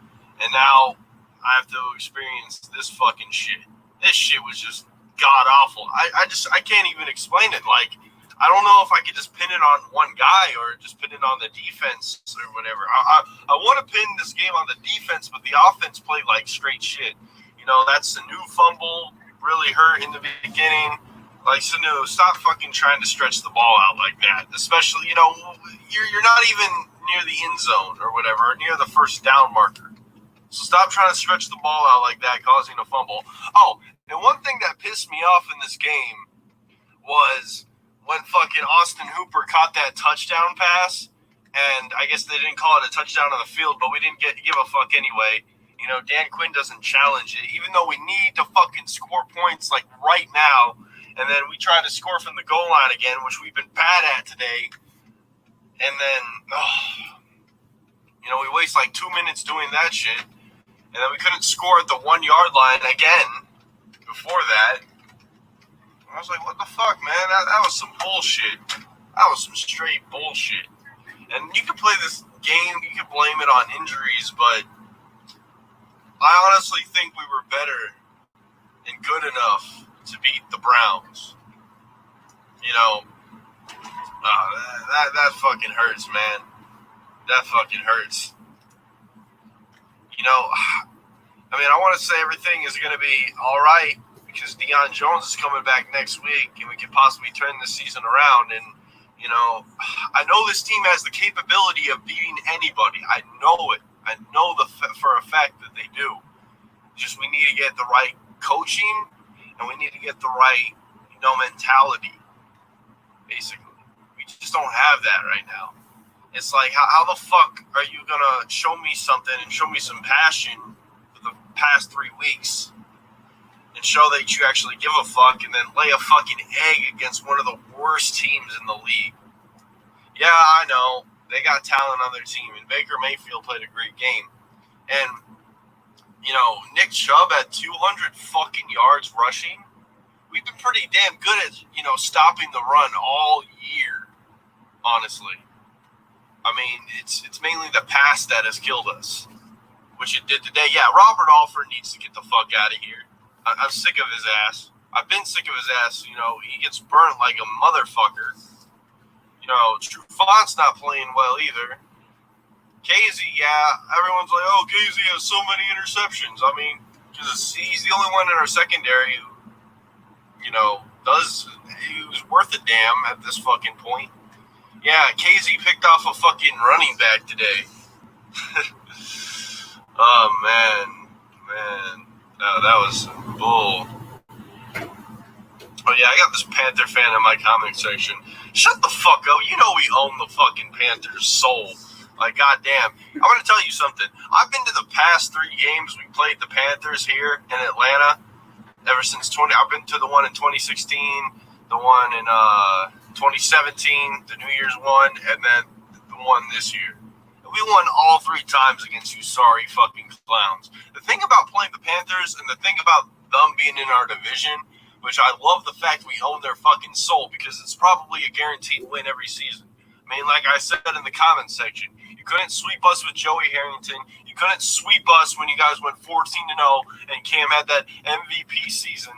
S5: And now I have to experience this fucking shit. This shit was just god-awful. I can't even explain it. Like, I don't know if I could just pin it on one guy or just pin it on the defense or whatever. I want to pin this game on the defense, but the offense played like straight shit. You know, that's the new fumble really hurt in the beginning. Like, Sanu, stop fucking trying to stretch the ball out like that. Especially, you know, you're not even near the end zone or whatever, or near the first down marker. So stop trying to stretch the ball out like that, causing a fumble. Oh, and one thing that pissed me off in this game was when fucking Austin Hooper caught that touchdown pass, and I guess they didn't call it a touchdown on the field, but we didn't give a fuck anyway. You know, Dan Quinn doesn't challenge it, even though we need to fucking score points like right now, and then we try to score from the goal line again, which we've been bad at today, and then, you know, we waste like 2 minutes doing that shit, and then we couldn't score at the 1 yard line again before that. I was like, what the fuck, man? That was some bullshit. That was some straight bullshit. And you can play this game, you can blame it on injuries, but I honestly think we were better and good enough to beat the Browns. You know, that fucking hurts, man. That fucking hurts. You know, I mean, I want to say everything is going to be all right, because Deion Jones is coming back next week, and we could possibly turn this season around. And, you know, I know this team has the capability of beating anybody. I know it. I know for a fact that they do. Just we need to get the right coaching, and we need to get the right, you know, mentality, basically. We just don't have that right now. It's like, how the fuck are you going to show me something and show me some passion for the past 3 weeks and show that you actually give a fuck, and then lay a fucking egg against one of the worst teams in the league? Yeah, I know. They got talent on their team, and Baker Mayfield played a great game. And, you know, Nick Chubb at 200 fucking yards rushing. We've been pretty damn good at, you know, stopping the run all year, honestly. I mean, it's mainly the pass that has killed us, which it did today. Yeah, Robert Alford needs to get the fuck out of here. I'm sick of his ass. I've been sick of his ass. You know, he gets burnt like a motherfucker. You know, Trufant's not playing well either. Casey, yeah, everyone's like, oh, Casey has so many interceptions. I mean, because he's the only one in our secondary who, you know, who's worth a damn at this fucking point. Yeah, Casey picked off a fucking running back today. Oh, man. That was bull. Oh, yeah, I got this Panther fan in my comment section. Shut the fuck up. You know we own the fucking Panthers' soul. Like, goddamn. I'm going to tell you something. I've been to the past 3 games we played the Panthers here in Atlanta ever since I've been to the one in 2016, the one in 2017, the New Year's one, and then the one this year. We won all 3 times against you sorry fucking clowns. The thing about playing the Panthers, and the thing about them being in our division, which I love the fact we own their fucking soul, because it's probably a guaranteed win every season. I mean, like I said in the comments section, you couldn't sweep us with Joey Harrington. You couldn't sweep us when you guys went 14-0 and Cam had that MVP season.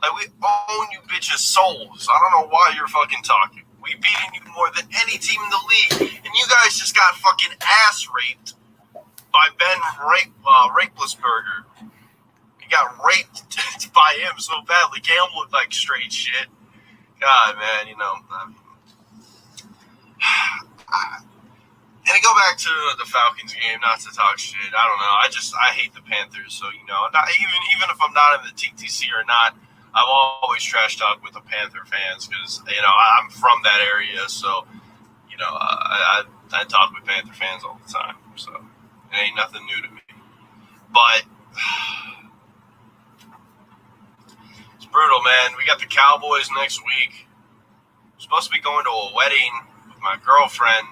S5: Like, we own you bitches' souls. I don't know why you're fucking talking. We beaten you more than any team in the league, and you guys just got fucking ass raped by Ben Raplesberger. You got raped by him so badly. Cam looked like straight shit. God, man, you know. And to go back to the Falcons game, not to talk shit, I don't know. I hate the Panthers, so, you know, even if I'm not in the TTC or not, I've always trash talked with the Panther fans because, you know, I'm from that area. So, you know, I talk with Panther fans all the time. So it ain't nothing new to me. But it's brutal, man. We got the Cowboys next week. I'm supposed to be going to a wedding with my girlfriend.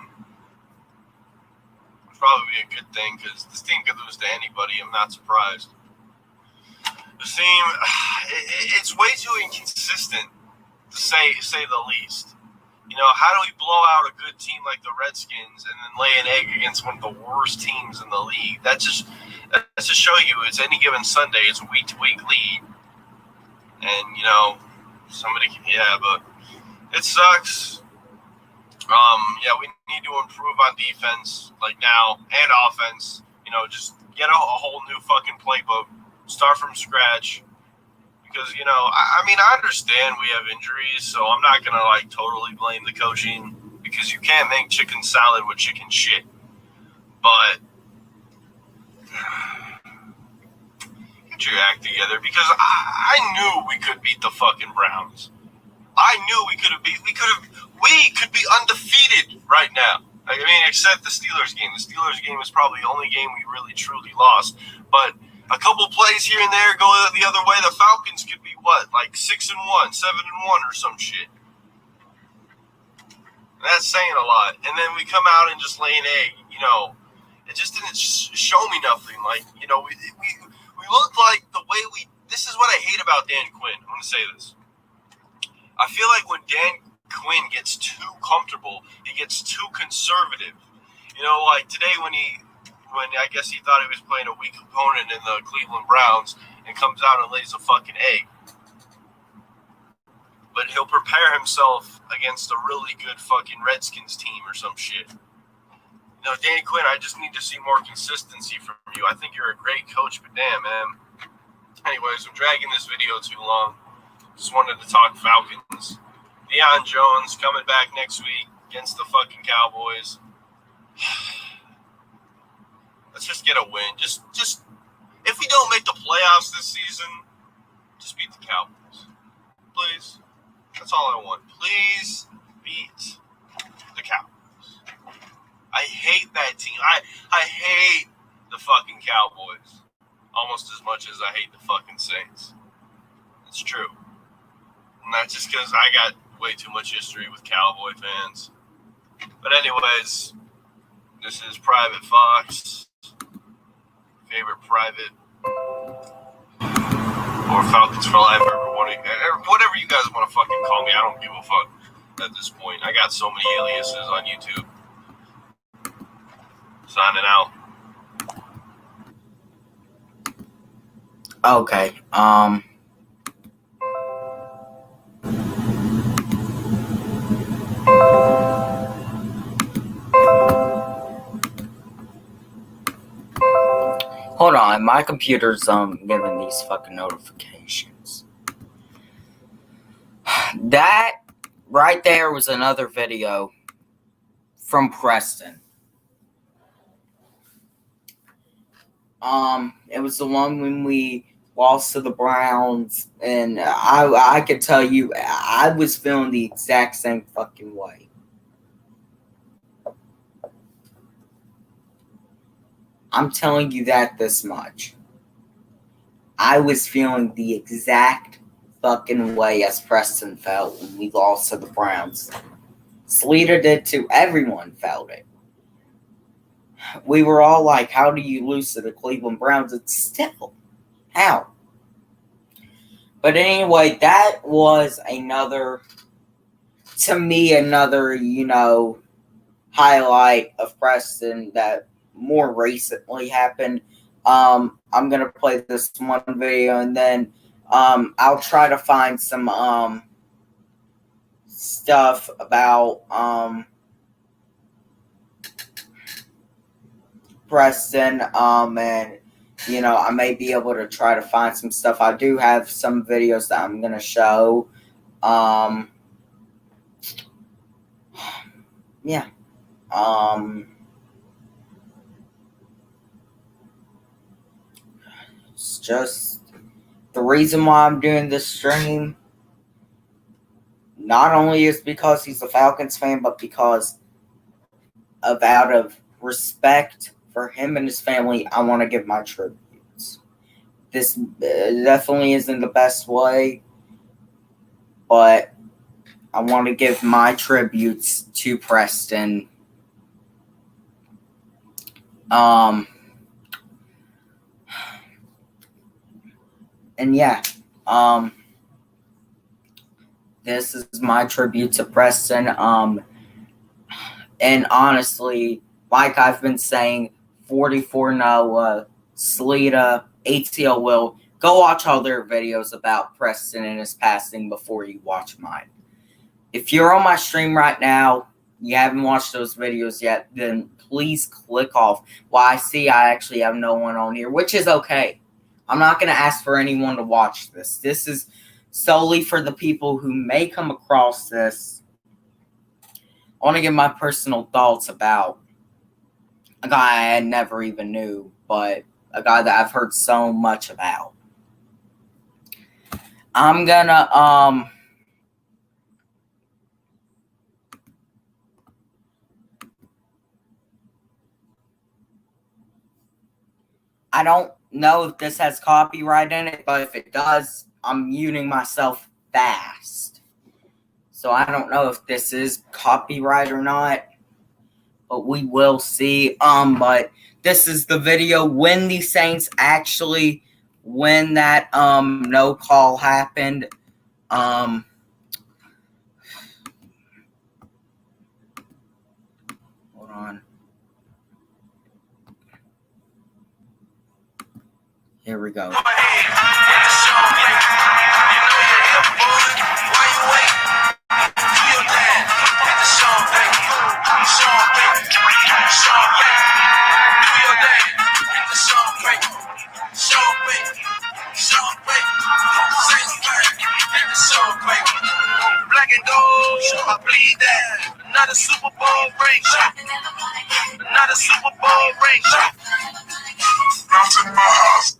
S5: It'll probably be a good thing because this team could lose to anybody. I'm not surprised. The team, it's way too inconsistent, to say the least. You know, how do we blow out a good team like the Redskins and then lay an egg against one of the worst teams in the league? That's to show you it's any given Sunday, it's a week-to-week lead. And, you know, but it sucks. We need to improve on defense, like now, and offense. You know, just get a whole new fucking playbook, start from scratch. Because, you know, I mean, I understand we have injuries, so I'm not going to, like, totally blame the coaching because you can't make chicken salad with chicken shit. But get your act together because I knew we could beat the fucking Browns. I knew we could be undefeated right now. I mean, except the Steelers game. The Steelers game is probably the only game we really, truly lost. But a couple plays here and there go the other way. The Falcons could be what, like 6-1, 7-1, or some shit. That's saying a lot. And then we come out and just lay an egg. You know, it just didn't show me nothing. Like, you know, we look like the way we. This is what I hate about Dan Quinn. I'm gonna say this. I feel like when Dan Quinn gets too comfortable, he gets too conservative. You know, like today when I guess he thought he was playing a weak opponent in the Cleveland Browns and comes out and lays a fucking egg. But he'll prepare himself against a really good fucking Redskins team or some shit. You know, Dan Quinn, I just need to see more consistency from you. I think you're a great coach, but damn, man. Anyways, I'm dragging this video too long. Just wanted to talk Falcons. Deion Jones coming back next week against the fucking Cowboys. Let's just get a win. Just if we don't make the playoffs this season, just beat the Cowboys. Please. That's all I want. Please beat the Cowboys. I hate that team. I hate the fucking Cowboys almost as much as I hate the fucking Saints. It's true. And that's just because I got way too much history with Cowboy fans. But anyways, this is Private Fox, favorite private, or Falcons for Life, or whatever you guys want to fucking call me. I don't give a fuck at this point. I got so many aliases on YouTube. Signing out.
S1: Okay. Hold on, my computer's giving these fucking notifications. That right there was another video from Preston. It was the one when we lost to the Browns, and I could tell you I was feeling the exact same fucking way. I'm telling you that this much. I was feeling the exact fucking way as Preston felt when we lost to the Browns. Sleater did too. Everyone felt it. We were all like, how do you lose to the Cleveland Browns? It's still. How? But anyway, that was another, you know, highlight of Preston that more recently happened. I'm gonna play this one video and then I'll try to find some stuff about Preston and you know, I may be able to try to find some stuff. I do have some videos that I'm gonna show. Yeah. It's just the reason why I'm doing this stream. Not only is because he's a Falcons fan, but because out of respect for him and his family, I want to give my tributes. This definitely isn't the best way, but I want to give my tributes to Preston. And yeah, this is my tribute to Preston. And honestly, like I've been saying, 44 Noah, Sleeta, ATL Will, go watch all their videos about Preston and his passing before you watch mine. If you're on my stream right now, you haven't watched those videos yet, then please click off. Well, I see I actually have no one on here, which is okay. I'm not going to ask for anyone to watch this. This is solely for the people who may come across this. I want to give my personal thoughts about a guy I never even knew, but a guy that I've heard so much about. I'm gonna I don't know if this has copyright in it, but if it does, I'm muting myself fast. So I don't know if this is copyright or not, but we will see. But this is the video when the Saints actually, when that no call happened. Hold on. Here we go.
S4: Black and gold, I bleed that. Another Super Bowl ring. Another Super Bowl ring. Not in my house.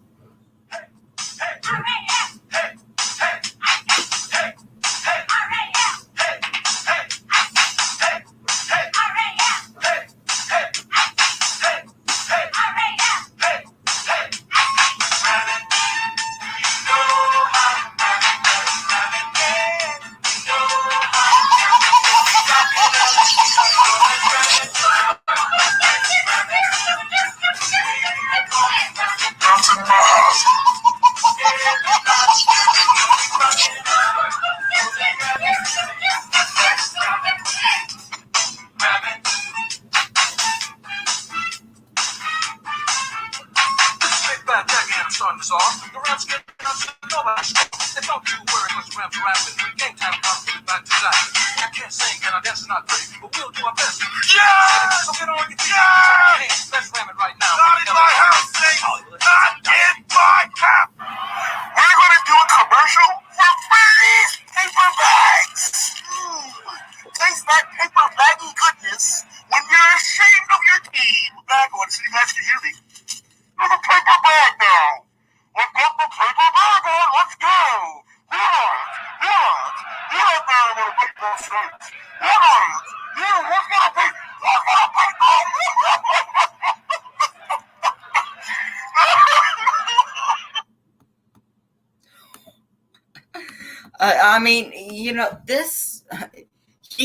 S1: I mean, he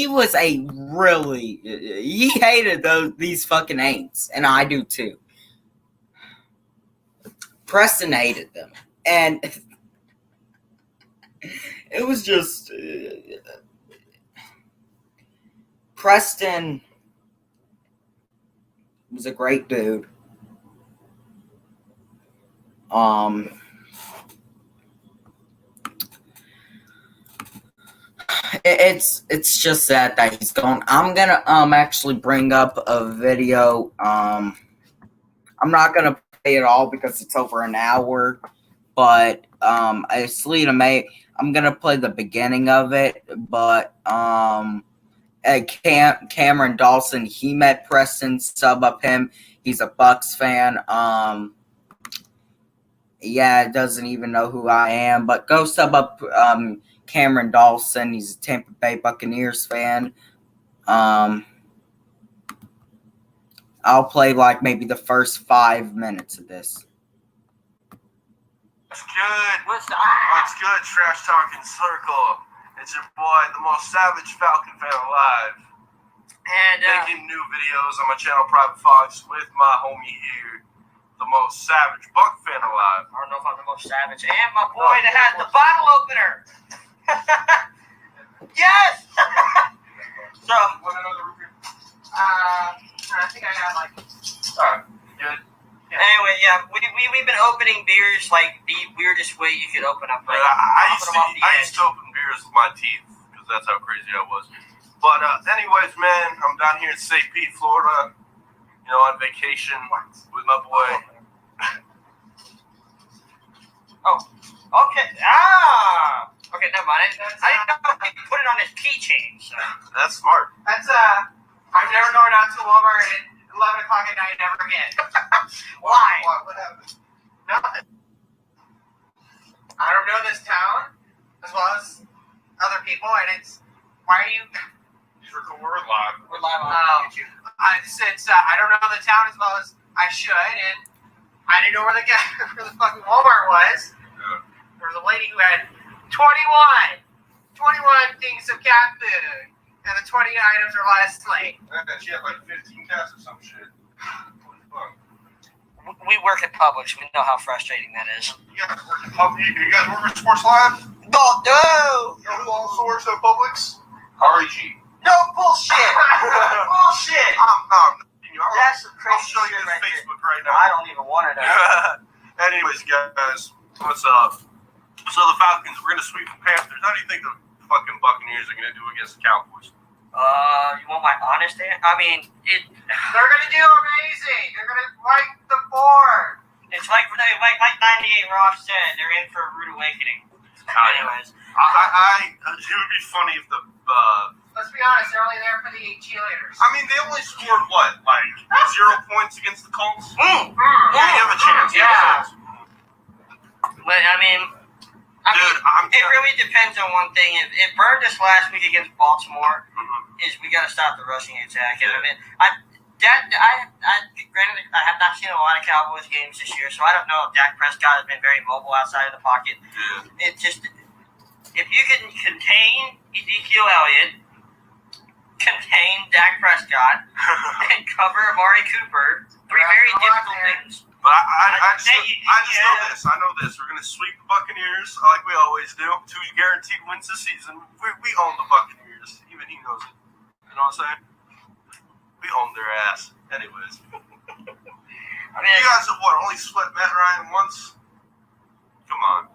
S1: was he hated these fucking Aints, and I do too. Preston hated them, and it was just Preston was a great dude. It's just sad that he's gone. I'm gonna actually bring up a video. I'm not gonna play it all because it's over an hour, but I'm gonna play the beginning of it. But Cameron Dawson, he met Preston, sub up him. He's a Bucks fan. Doesn't even know who I am, but go sub up Cameron Dawson. He's a Tampa Bay Buccaneers fan. I'll play like maybe the first 5 minutes of this.
S5: What's good? What's good, Trash Talking Circle? It's your boy, the most savage Falcon fan alive.
S1: And
S5: making new videos on my channel, Private Fox, with my homie here, the most savage Buck fan alive.
S7: I don't know if I'm the most savage. And my boy that has the bottle opener. Yes! So, I think I got like.
S5: Alright, good.
S7: Anyway, yeah, we've been opening beers like the weirdest way you could open up. Like,
S5: I used to open beers with my teeth because that's how crazy I was. But anyways, man, I'm down here in St. Pete, Florida. You know, on vacation with my boy.
S7: Oh, okay. Okay, never mind. I didn't know he put it on his keychain. So.
S5: That's smart.
S8: That's I'm never going out to Walmart at 11 o'clock at night ever again.
S7: Why?
S5: What happened?
S8: Nothing. I don't know this town as well as other people, and it's why are you?
S5: We're live.
S7: We're live on YouTube.
S8: Since I don't know the town as well as I should, and I didn't know where the fucking Walmart was.
S5: Yeah.
S8: There was a lady who had 21 things of cat food, and the 20 items are last late.
S5: She had like 15 cats or some shit. What the fuck?
S7: We work at Publix. We know how frustrating that is.
S5: You guys work at Publix? You guys work at Sports Live?
S7: No!
S5: You know who also works at Publix? REG.
S7: No bullshit! Bullshit!
S8: That's some crazy
S5: I'll show you
S8: shit
S5: his
S8: right there.
S5: Facebook right now.
S7: I don't even want to know.
S5: Anyways, guys, what's up? So the Falcons, we're gonna sweep the Panthers. How do you think the fucking Buccaneers are gonna do against the Cowboys?
S7: You want my honest answer? I mean,
S8: They're gonna do amazing. They're gonna wipe the board.
S7: it's like 98 Ross said, they're in for a rude awakening. Anyways.
S5: It would be funny if the
S8: Let's be honest, they're only there for the cheerleaders.
S5: I mean, they only scored what, like 0 points against the Colts?
S7: Yeah,
S5: Yeah, you have a chance. You have a chance.
S7: But I mean, it really depends on one thing. It burned us last week against Baltimore. Is we got to stop the rushing attack. And I mean, granted, I have not seen a lot of Cowboys games this year, so I don't know if Dak Prescott has been very mobile outside of the pocket.
S5: Yeah.
S7: It just, if you can contain Ezekiel Elliott, contain Dak Prescott, and cover Amari Cooper, three very difficult things.
S5: But I just know this. I know this. We're going to sweep the Buccaneers like we always do. 2 guaranteed wins this season. We own the Buccaneers. Even he knows it. You know what I'm saying? We own their ass. Anyways.
S7: I mean,
S5: You guys have what? Only split Matt Ryan once? Come on.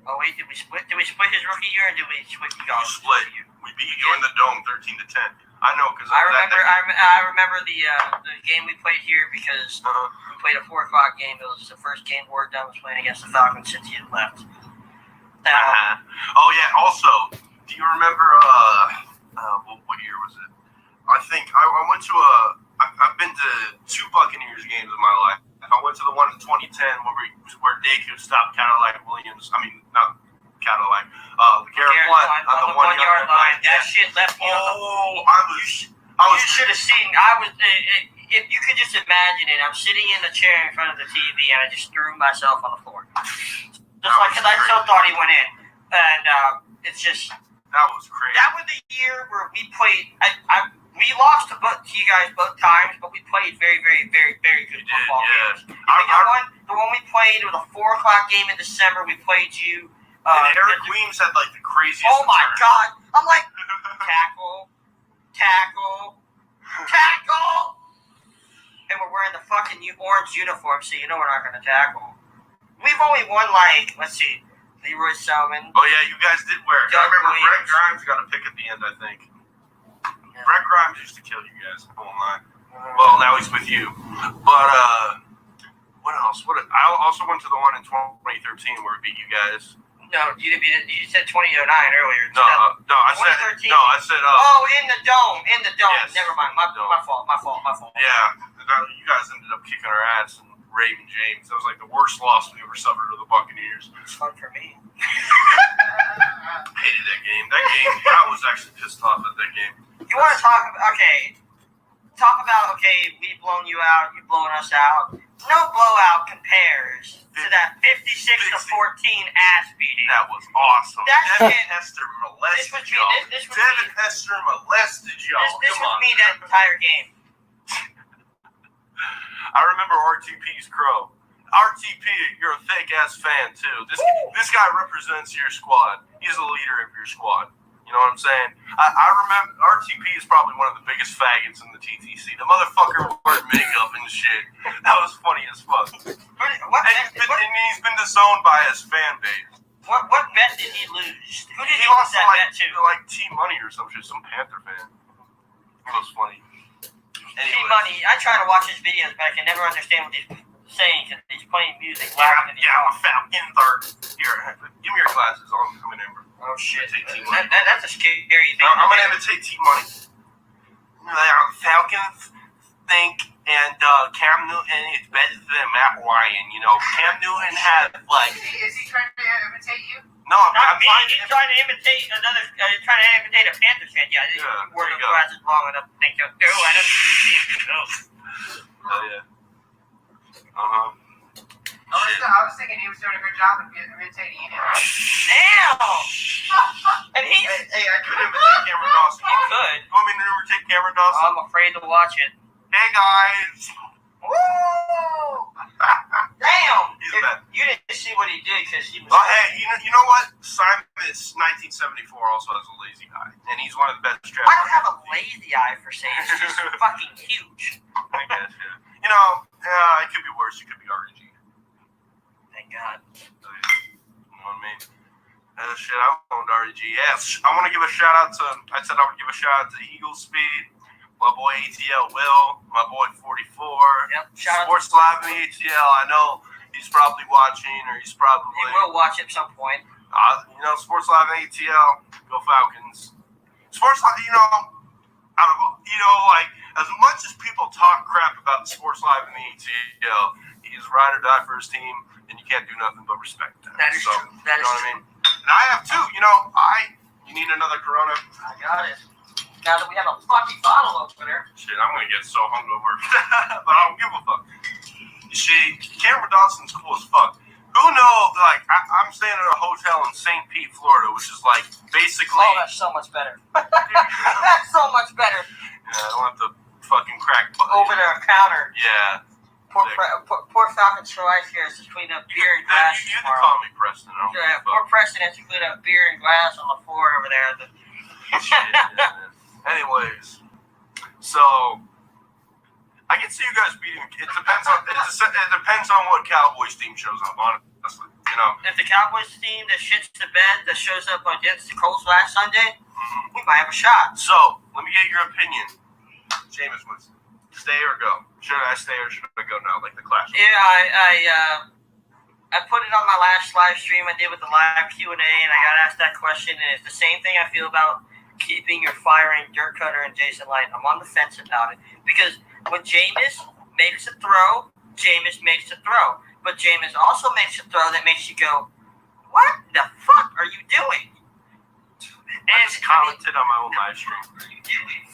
S7: oh wait, did we split? Did we split his rookie year, or did we split you
S5: You
S7: guys?
S5: split. We beat you in the Dome 13-10. I know because
S7: I remember the game we played here because we played a 4 o'clock game. It was the first game Ward Dunn was playing against the Falcons since he had left.
S5: Oh yeah. Also, do you remember? What year was it? I think I went to I've been to 2 Buccaneers games in my life. I went to the one in 2010 where Daku stopped Cadillac Williams. I mean, not Cadillac. Garrett Blunt on the 1 yard line.
S7: That shit left me.
S5: I was.
S7: You should have seen. I was. If you could just imagine it, I'm sitting in the chair in front of the TV and I just threw myself on the floor. Just like because I still thought he went in, and it's just.
S5: That was crazy.
S7: That was the year where we played. We lost to you guys both times, but we played very, very, very, very good football games. The one we played was a 4 o'clock game in December. We played you.
S5: And Eric Weems had like the craziest.
S7: Oh my
S5: return.
S7: God! I'm like tackle, and we're wearing the fucking orange uniform, so you know we're not gonna tackle. We've only won like Leroy Selman.
S5: Oh yeah, you guys did wear it. I remember
S7: Williams.
S5: Brett Grimes got a pick at the end. I think.
S7: Yeah.
S5: Brett Grimes used to kill you guys. I won't lie. Well, now he's with you. But what else? I also went to the one in 2013 where we beat you guys.
S7: No, you didn't. You said 2009 earlier.
S5: No, I said
S7: 2013.
S5: no. I said.
S7: Oh, in the dome.
S5: Yes.
S7: Never mind. My fault.
S5: Yeah, you guys ended up kicking our ass and Raven James. That was like the worst loss we ever suffered to the Buccaneers.
S7: It's fun for me.
S5: Hated that game. I was actually pissed off at that game.
S7: You want to talk about? Okay, we've blown you out. You've blown us out. No blowout compares to that 56-14 ass beating.
S5: That was awesome.
S7: That
S5: Devin
S7: shit-
S5: Hester molested
S7: this was me-
S5: y'all.
S7: this was
S5: Devin
S7: me.
S5: Hester molested y'all.
S7: This
S5: Come
S7: was
S5: on.
S7: me that entire game.
S5: I remember RTP's crow. RTP, you're a fake ass fan too. This guy represents your squad. He's the leader of your squad. You know what I'm saying? I remember RTP is probably one of the biggest faggots in the TTC. The motherfucker wore makeup and shit. That was funny as fuck. And he's been disowned by his fan base.
S7: What bet did he lose? Who did
S5: He
S7: he lose
S5: lost
S7: that bet to?
S5: like T-Money or some shit. Some Panther fan. That was funny.
S7: T-Money. I try to watch his videos, but I can never understand what he's saying because he's playing music.
S5: Yeah, I'm a Falcon third. Here, give me your glasses. I'm coming in.
S7: Oh shit!
S5: T-Money.
S7: That's a scary thing.
S5: I'm gonna imitate T-Money. Falcons think and Cam Newton is better than Matt Ryan. You know, Cam Newton had like.
S8: Is he trying to imitate you?
S5: No, I'm
S7: He's trying to imitate another. Trying to imitate a Panthers fan. Yeah, wore the glasses long enough to think of. No, I don't see it.
S5: Oh yeah.
S8: I was thinking he was doing a good job of imitating you.
S7: Damn! And he's.
S5: Hey, I could imitate Cameron Dawson.
S7: You could.
S5: You want me to imitate Cameron Dawson?
S7: I'm afraid to watch it.
S5: Hey guys.
S7: Woo! Damn!
S5: He's bad.
S7: You didn't see what he did because he was.
S5: Well, hey, you know what? Simon is 1974 also has a lazy eye, and he's one of the best
S7: I don't have a lazy eye for saying it's just fucking huge.
S5: I guess, yeah. You know, it could be worse. It could be RNG.
S7: Thank God.
S5: You know what I mean? Shit, I owned RNG. Yes, I want to give a shout out to. I said I would give a shout out to Eagle Speed, my boy ATL Will, my boy 44.
S7: Yep. Shout
S5: Sports Live in the ATL. I know he's probably watching, or he's probably.
S7: He will watch it at some point.
S5: You know, Sports Live in ATL. Go Falcons. Sports Live. You know, like as much as people talk crap about Sports Live in the ATL, he's ride or die for his team, and you can't do nothing but respect that.
S7: That is true. That is
S5: you know what
S7: true.
S5: I mean? And I have too. You know, you need another Corona.
S7: I got it. Now that we have a fucking bottle opener.
S5: Shit, I'm gonna get so hungover, but I don't give a fuck. You see, Cameron Dawson's cool as fuck. Who knows? Like, I'm staying at a hotel in St. Pete, Florida, which is like basically.
S7: Oh, that's so much better. That's so much better.
S5: Yeah, I don't have to fucking crack.
S7: Over the counter.
S5: Yeah.
S7: Poor Falcons for life here has to clean up beer and glass.
S5: You can call me Preston.
S7: Poor Preston has to clean up beer and glass on the floor over there.
S5: Anyways, so I can see you guys beating. It depends on what Cowboys team shows up. Honestly, you know.
S7: If the Cowboys team that shits the bed that shows up against the Colts last Sunday, we might have a shot.
S5: So let me get your opinion, Jameis Winston. Stay or go? Should I stay or should I go now? Like the Clash.
S7: Yeah, I put it on my last live stream I did with the live Q&A, and I got asked that question, and it's the same thing I feel about keeping your firing Dirk Cutter and Jason Light. I'm on the fence about it because when Jameis makes a throw, Jameis makes a throw, but Jameis also makes a throw that makes you go, "What the fuck are you doing?"
S5: I just commented on my own live stream.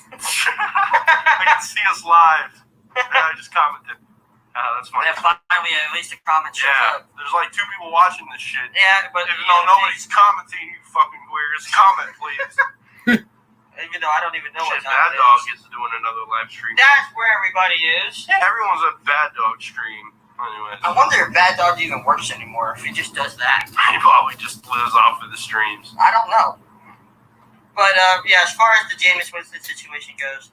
S5: I can see us live. Yeah, I just commented. That's funny.
S7: And finally, at least the comment shows up.
S5: There's like 2 people watching this shit.
S7: Yeah, but
S5: even though nobody's commenting, you fucking queers, comment please.
S7: Even though I don't even know what time
S5: Bad
S7: it
S5: Dog
S7: is.
S5: is doing another live stream.
S7: That's where everybody is.
S5: Yeah, everyone's a Bad Dog stream. Anyways.
S7: I wonder if Bad Dog even works anymore, if he just does that.
S5: He probably just lives off of the streams.
S7: I don't know. But, yeah, as far as the Jameis Winston situation goes,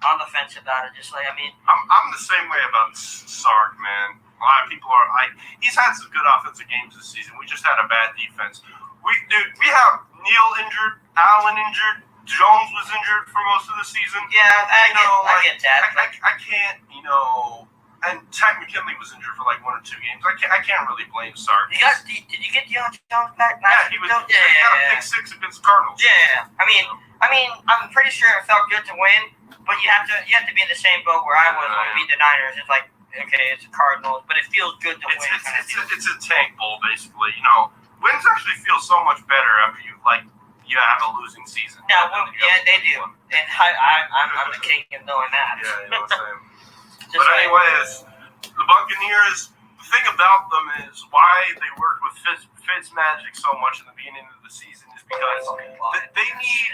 S7: on the fence about it. Just like, I mean,
S5: I'm the same way about Sark, man. A lot of people are like, he's had some good offensive games this season. We just had a bad defense. We have Neal injured, Allen injured, Jones was injured for most of the season.
S7: Yeah, I get that.
S5: I can't, and Ty McKinley was injured for like 1 or 2 games. I can't really blame Sark.
S7: Did you get Deion Jones back?
S5: Yeah, he got a pick 6 against the Cardinals.
S7: Yeah, I mean, I'm pretty sure it felt good to win, but you have to be in the same boat where I was when we beat the Niners. It's like, okay, it's the Cardinals, but it feels good to win.
S5: It's a tank bowl, basically. Wins actually feel so much better after you have a losing season.
S7: Yeah, they do, and I'm the king of knowing that.
S5: Yeah, you know what I'm saying. But anyways, the Buccaneers, the thing about them is why they worked with Fitzmagic so much in the beginning of the season is because they need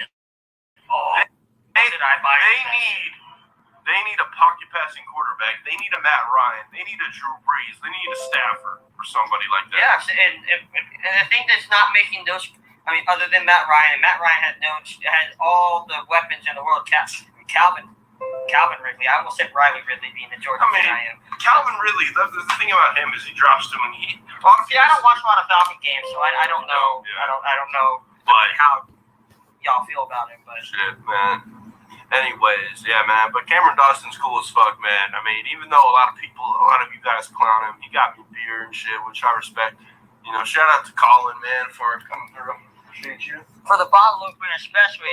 S5: They need a pocket passing quarterback. They need a Matt Ryan. They need a Drew Brees. They need a Stafford or somebody like that.
S7: Yes, and the thing that's not making those, I mean, other than Matt Ryan had all the weapons in the world. Calvin Ridley. I almost said Riley Ridley being the Georgia fan I am.
S5: Calvin Ridley, the thing about him is he drops too many.
S7: See, I don't watch a lot of Falcon games, so I don't know. Yeah. I don't know how y'all feel about him, but
S5: shit, man. Anyways, yeah, man. But Cameron Dawson's cool as fuck, man. I mean, even though a lot of you guys clown him, he got me beer and shit, which I respect. You know, shout out to Colin, man, for coming through. Appreciate you.
S7: For the bottle opener, especially.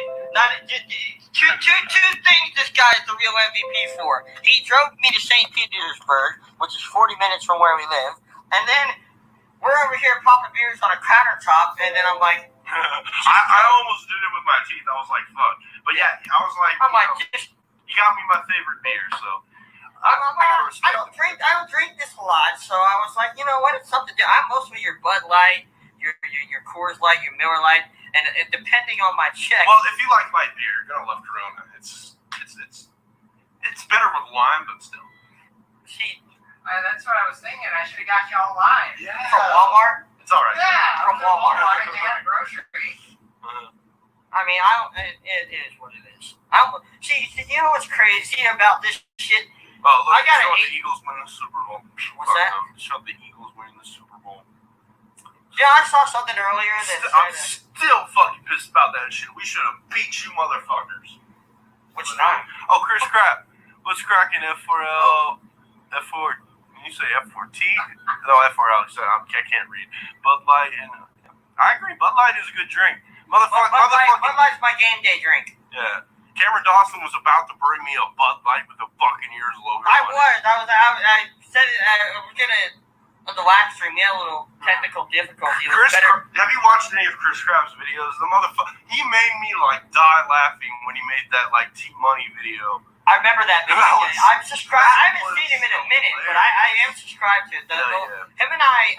S7: Two things this guy is the real MVP for. He drove me to St. Petersburg, which is 40 minutes from where we live, and then we're over here popping beers on a countertop, and then I'm like,
S5: I almost did it with my teeth. I was like, fuck. But yeah, I was like, you got me my favorite beer, so
S7: I don't drink this a lot, so I was like, you know what, it's something to do. I'm mostly your Bud Light, your Coors Light, your Miller Light, and depending on my check.
S5: Well, if you like light beer, you're gonna love Corona. It's better with lime, but still.
S7: See,
S8: that's what I was thinking. I should have got y'all lime.
S5: Yeah.
S7: From Walmart.
S5: It's all right.
S8: Yeah,
S7: from Walmart.
S8: They had a grocery.
S7: I mean, it is what it is. See, you know what's crazy about this shit?
S5: Oh, look,
S7: I gotta
S5: the Eagles win the Super Bowl.
S7: What's that?
S5: Show the Eagles winning the Super Bowl.
S7: Yeah, I saw something earlier that
S5: I'm still fucking pissed about that shit. We should have beat you motherfuckers.
S7: Which time?
S5: Oh, Chris Crap. What's cracking F4L? F4. You say F4T? No, F4L. I can't read. Bud Light and I agree. Bud Light is a good drink.
S7: Bud Light's my game day drink.
S5: Yeah. Cameron Dawson was about to bring me a Bud Light with a Buccaneers logo.
S7: I said it. I was gonna on the live stream. We had a little technical difficulty.
S5: Have you watched any of Chris Crab's videos? The motherfucker, he made me like die laughing when he made that like T-Money video.
S7: I remember that video. I'm subscribed. I haven't seen him in a minute, but I am subscribed to it. Him and I,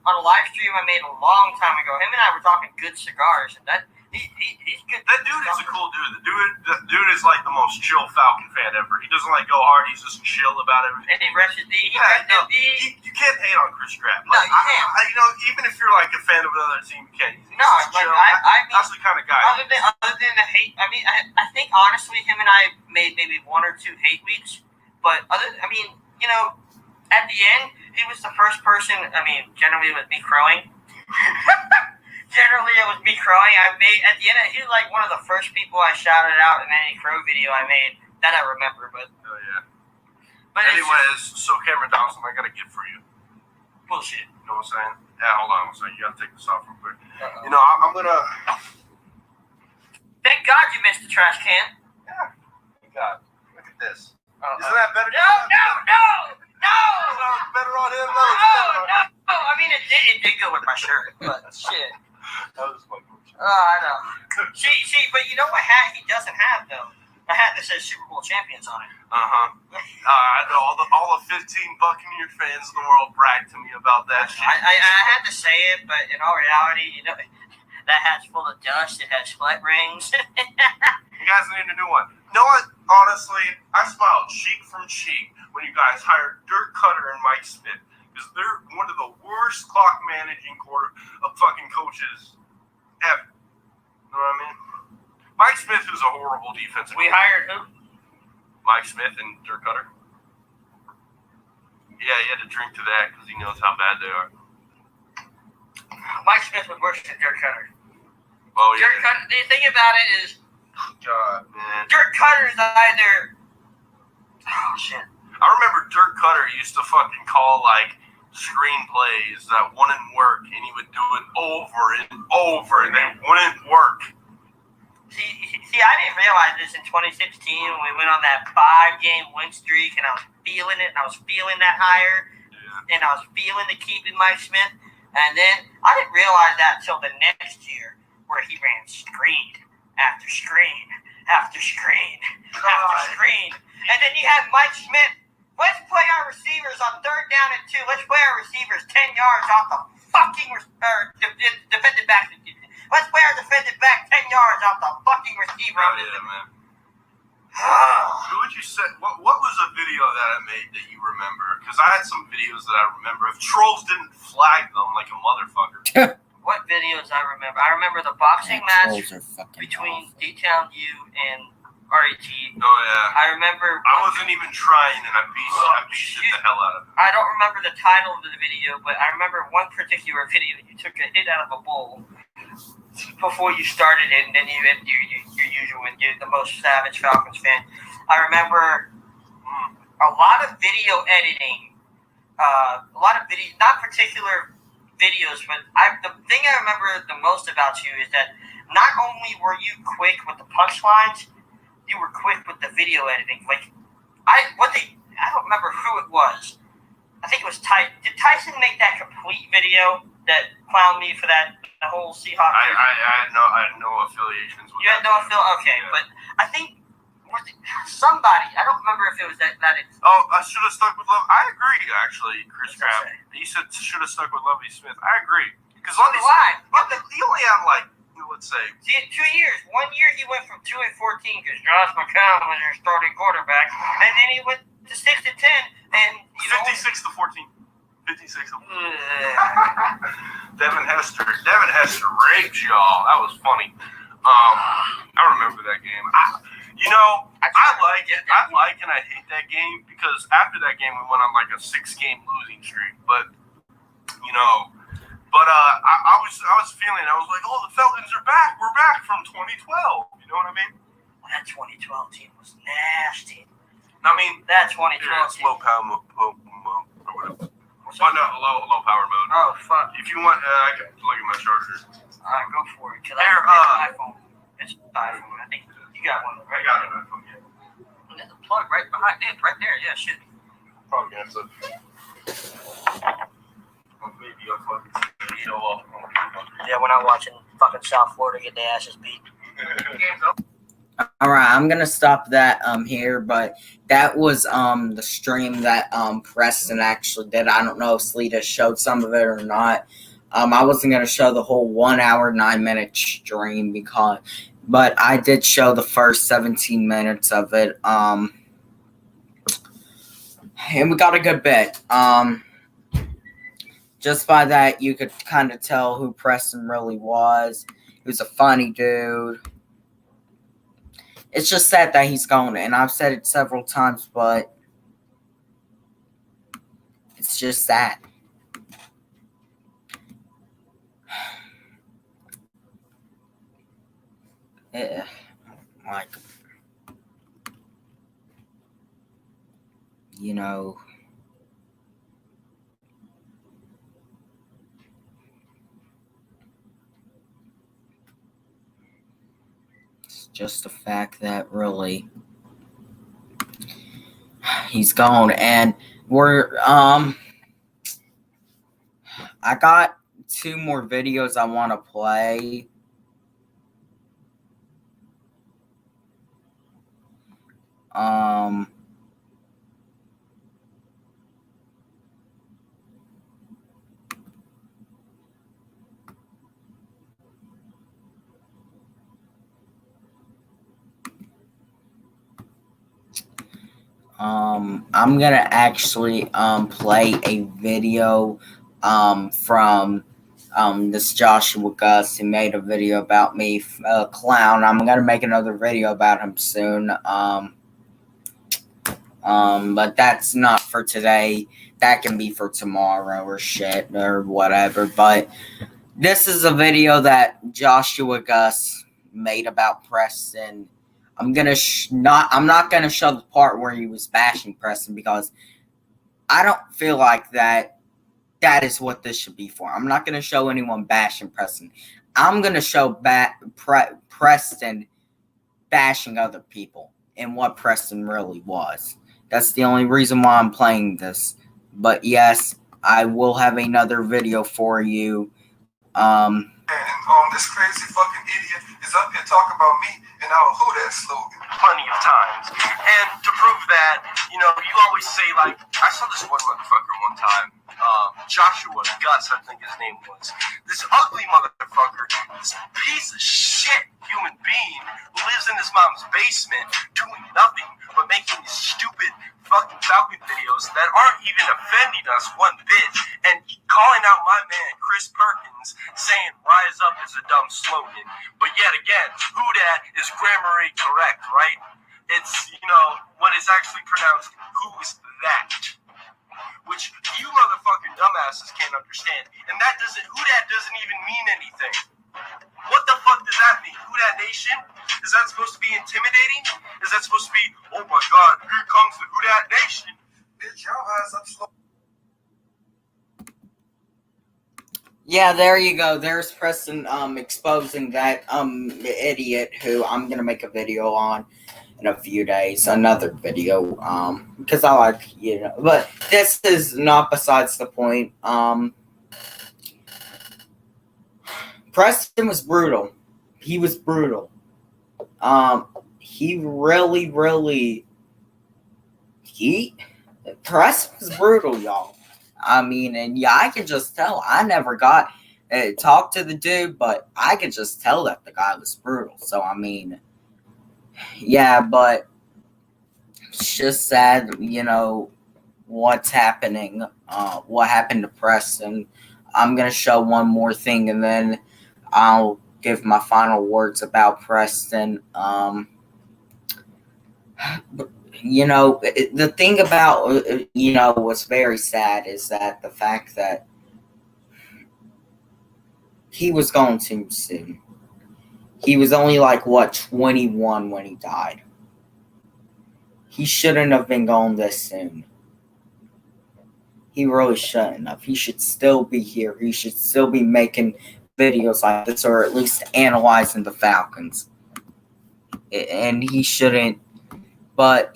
S7: on a live stream I made a long time ago, him and I were talking good cigars, and he's good.
S5: That dude is a cool dude. The dude is like the most chill Falcon fan ever. He doesn't like go hard. He's just chill about everything.
S7: And he rushes
S5: you can't hate on Chris Crab.
S7: Like, no, you can't.
S5: Even if you're like a fan of another team, you can't.
S7: That's
S5: the kind of guy.
S7: Other than the hate, I mean, I think honestly, him and I made maybe 1 or 2 hate weeks, but at the end, he was the first person. I mean, generally with me crowing. Generally, it was me crowing. At the end, he was like one of the first people I shouted out in any crow video I made that I remember. But
S5: oh yeah.
S7: But
S5: anyways, so Cameron Dawson, I got a gift for you.
S7: Bullshit.
S5: You know what I'm saying? Yeah, hold on 1 second. You gotta take this off real quick. Uh-oh. You know, I'm gonna.
S7: Thank God you missed the trash can.
S5: Yeah. Thank God. Look at this. Isn't that better?
S7: No.
S5: Better on him.
S7: No. I mean, it did go with my shirt, but shit.
S5: That was my cool shirt.
S7: Oh, I know. See, but you know what hat he doesn't have though? A hat that says Super Bowl champions on it.
S5: All the 15 Buccaneer fans in the world bragged to me about that shit.
S7: I had to say it, but in all reality, that hat's full of dust. It has split rings.
S5: You guys need to do one. You know what? Honestly, I smiled cheek from cheek when you guys hired Dirk Cutter and Mike Smith, because they're one of the worst clock managing fucking coaches ever. You know what I mean? Mike Smith is a horrible defensive.
S7: We hired who?
S5: Mike Smith and Dirk Cutter. Yeah, he had to drink to that because he knows how bad they are.
S7: Mike Smith was worse than Dirk Cutter.
S5: Oh yeah.
S7: Dirk Cutter. The thing about it is,
S5: God, man.
S7: Dirk Cutter is either. Oh shit.
S5: I remember Dirk Cutter used to fucking call like screenplays that wouldn't work, and he would do it over and over, and they wouldn't work.
S7: See, I didn't realize this in 2016 when we went on that 5-game win streak, and I was feeling it, and I was feeling that hire, and I was feeling the keeping Mike Smith, and then I didn't realize that until the next year, where he ran screen after screen after screen after screen, and then you have Mike Smith. Let's play our receivers on 3rd down and 2. Let's play our receivers 10 yards off the fucking defended back. Let's play our defended back 10 yards off the fucking receiver.
S5: Oh, yeah, man. Who would you say? What that I made that you remember? Because I had some videos that I remember. If trolls didn't flag them like a motherfucker.
S7: What videos I remember? I remember the boxing match between
S1: awful.
S7: D-Town U and RAT.
S5: Oh yeah.
S7: I remember.
S5: I wasn't even trying, and I beat the hell out of it.
S7: I don't remember the title of the video, but I remember one particular video. You took a hit out of a bowl before you started it, and then you had your usual, and you're the most savage Falcons fan. I remember a lot of video editing, a lot of video, not particular videos, but the thing I remember the most about you is that not only were you quick with the punchlines, you were quick with the video editing. Like, I don't remember who it was. I think it was Tyson. Did Tyson make that complete video that clowned me for that the whole Seahawks?
S5: I had no affiliations with
S7: You had no affiliation? Okay, yeah. But I think somebody, I don't remember if it was that.
S5: I should have stuck with Love. I agree, actually, Chris Craft. He said should have stuck with Lovie Smith. I agree. Because Lovie he only had, like, let's say,
S7: 2 years. 1 year he went from 2-14 because Josh McCown was your starting quarterback, and then he went to 6-10 and
S5: 56-14. 56-14. Devin Hester raped y'all. That was funny. I remember that game. I like it. I like and I hate that game because after that game we went on like a 6-game losing streak. But I was feeling. I was like, oh, the Falcons are back. We're back from 2012. You know what I mean?
S7: Well, that 2012 team was nasty.
S5: I mean,
S7: that 2012
S5: team. Low power mode or whatever. Oh no, low power mode.
S7: Oh fuck!
S5: If you want, I can plug in my charger.
S7: Alright, go for it. Cause it's an iPhone. It's an iPhone. I think you got one. Right?
S5: I got an iPhone. Yeah.
S7: There's a plug right behind it. Right there. Yeah, shit.
S5: Probably gonna have to. Maybe I'll fucking show off.
S7: Yeah, we're not watching fucking South Florida get their asses beat.
S1: All right, I'm gonna stop that here, but that was the stream that Preston actually did. I don't know if Sleeta showed some of it or not. I wasn't gonna show the whole 1 hour 9 minute stream but I did show the first 17 minutes of it. And we got a good bit. Just by that, you could kind of tell who Preston really was. He was a funny dude. It's just sad that he's gone, and I've said it several times, but it's just sad. Yeah, like, it's just the fact that really he's gone, and I got 2 more videos I want to play. I'm gonna actually play a video from this Joshua Gus who made a video about me, clown. I'm gonna make another video about him soon. But that's not for today. That can be for tomorrow or shit or whatever. But this is a video that Joshua Gus made about Preston. I'm not gonna show the part where he was bashing Preston because I don't feel like that is what this should be for. I'm not gonna show anyone bashing Preston. I'm gonna show Preston bashing other people and what Preston really was. That's the only reason why I'm playing this. But yes, I will have another video for you.
S9: This crazy fucking idiot is up here talking about me and our Who That slogan.
S5: Plenty of times. And to prove that, you always say, like, I saw this one motherfucker one time, Joshua Gus, I think his name was. This ugly motherfucker, this piece of shit human being who lives in his mom's basement doing nothing but making stupid fucking Falcon even defending us one bit, and calling out my man Chris Perkins, saying "Rise Up" is a dumb slogan. But yet again, who dat is grammarly correct, right? It's, when it's actually pronounced "who's that," which you motherfucking dumbasses can't understand. And who dat doesn't even mean anything. What the fuck does that mean? Who dat nation? Is that supposed to be intimidating? Is that supposed to be, oh my god, here comes the who dat nation? Bitch, y'all ass up slow.
S1: Yeah, there you go. There's Preston exposing that idiot who I'm gonna make a video on in a few days. Another video, because I like, but this is not besides the point. Preston was brutal. He was brutal. He really Preston was brutal, y'all. I mean, and yeah, I could just tell. I never got talked to the dude, but I could just tell that the guy was brutal. So, I mean, yeah, but it's just sad, what's happening, what happened to Preston. I'm going to show one more thing, and then I'll give my final words about Preston. The thing about, what's very sad is that the fact that he was going too soon. He was only 21 when he died. He shouldn't have been going this soon. He really shouldn't have. He should still be here. He should still be making videos like this, or at least analyzing the Falcons. And he shouldn't. But,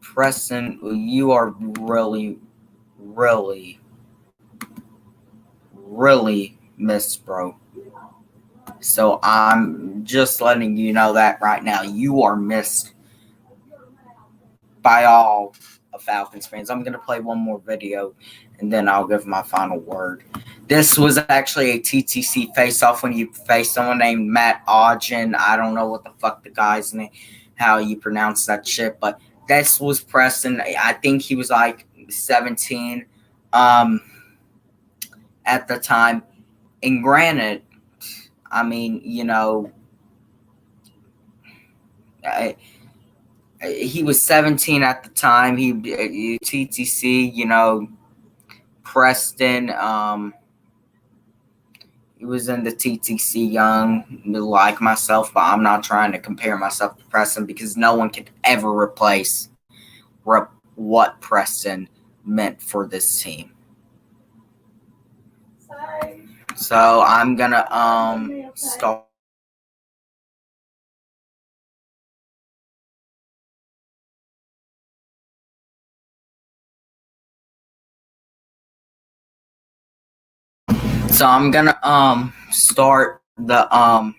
S1: Preston, you are really, really missed, bro. So I'm just letting you know that right now. You are missed by all of Falcons fans. I'm going to play one more video, and then I'll give my final word. This was actually a TTC face-off when you faced someone named Matt Ogden. I don't know what the fuck the guy's name, how you pronounce that shit, but this was Preston. I think he was 17 at the time. And granted, I mean, he was 17 at the time. He TTC, Preston, he was in the TTC young, like myself, but I'm not trying to compare myself to Preston because no one could ever replace what Preston meant for this team. So I'm gonna start. So I'm gonna start the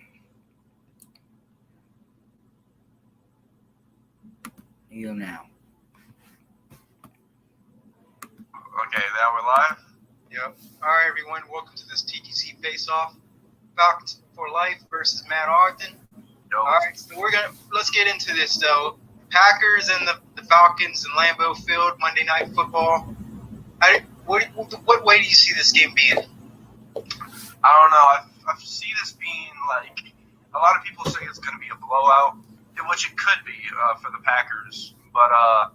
S1: you now.
S5: Okay, now we're live.
S10: Yep. All right, everyone. Welcome to this TTC face-off. Falcons for Life versus Matt Ogden. All right, so let's get into this though. Packers and the Falcons in Lambeau Field, Monday Night Football. What way do you see this game being?
S5: I don't know. I see this being a lot of people say it's going to be a blowout, which it could be for the Packers. But I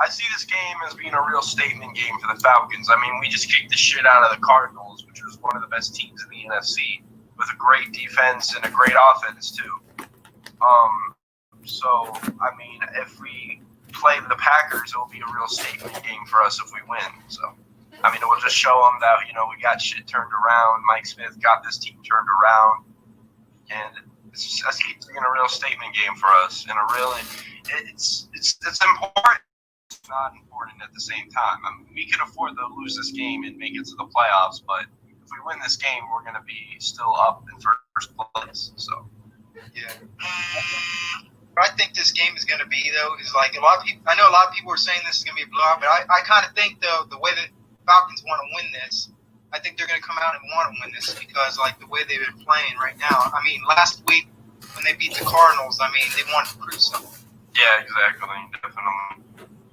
S5: see this game as being a real statement game for the Falcons. I mean, we just kicked the shit out of the Cardinals, which was one of the best teams in the NFC, with a great defense and a great offense too. So I mean, if we play the Packers, it will be a real statement game for us if we win. So I mean, it will just show them that we got shit turned around. Mike Smith got this team turned around, and it's being a real statement game for us. And it's important. It's not important at the same time. I mean, we can afford to lose this game and make it to the playoffs, but if we win this game, we're going to be still up in first place. So,
S10: yeah. What I think this game is going to be, though, is a lot of people. I know a lot of people are saying this is going to be a blowout, but I kind of think, though, the way that Falcons want to win this, I think they're going to come out and want to win this because, the way they've been playing right now. I mean, last week when they beat the Cardinals, I mean, they wanted to prove something.
S5: Yeah, Yeah, exactly, definitely.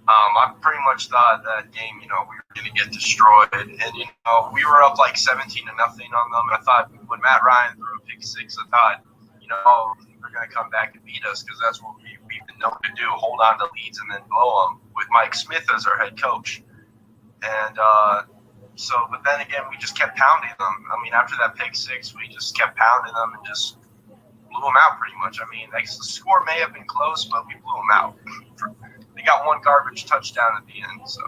S5: I pretty much thought that game, we were going to get destroyed, and we were up like 17-0 on them. And I thought when Matt Ryan threw a pick six, I thought, they're going to come back and beat us because that's what we've been known to do: hold on to leads and then blow them. With Mike Smith as our head coach, and but then again, we just kept pounding them. I mean, after that pick six, we just kept pounding them and just blew them out pretty much. I mean, the score may have been close, but we blew them out. They got one garbage touchdown at the end, so.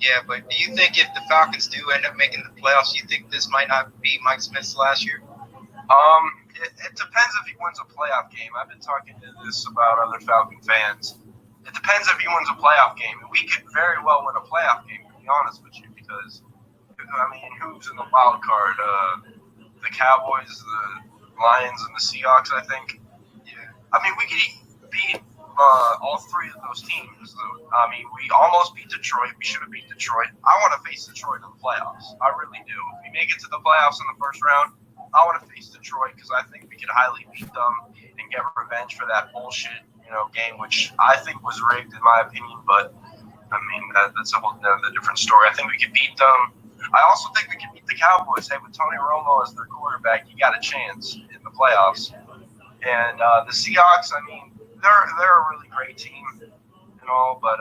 S10: Yeah, but do you think if the Falcons do end up making the playoffs, you think this might not be Mike Smith's last year?
S5: It depends if he wins a playoff game. I've been talking to this about other Falcon fans. It depends if he wins a playoff game. We could very well win a playoff game, to be honest with you, because, who's in the wild card? The Cowboys, the Lions, and the Seahawks, I think. Yeah. We could beat all three of those teams. We almost beat Detroit. We should have beat Detroit. I want to face Detroit in the playoffs. I really do. If we make it to the playoffs in the first round, I want to face Detroit because I think we could highly beat them and get revenge for that bullshit, game, which I think was rigged in my opinion. But that's a whole other different story. I think we could beat them. I also think we could beat the Cowboys. Hey, with Tony Romo as their quarterback, you got a chance in the playoffs. And the Seahawks, they're a really great team and all, but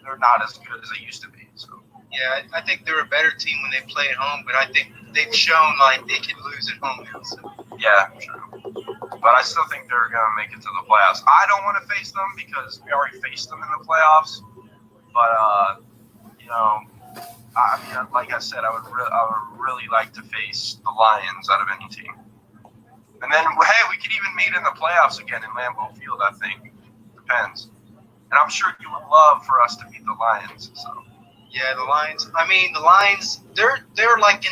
S5: they're not as good as they used to be. So.
S10: Yeah, I think they're a better team when they play at home, but I think they've shown like they can lose at home now. So.
S5: Yeah, true. But I still think they're going to make it to the playoffs. I don't want to face them because we already faced them in the playoffs. But, like I said, I would really like to face the Lions out of any team. And then, hey, we could even meet in the playoffs again in Lambeau Field, I think. Depends. And I'm sure you would love for us to beat the Lions. So.
S10: Yeah, the Lions. The Lions. They're like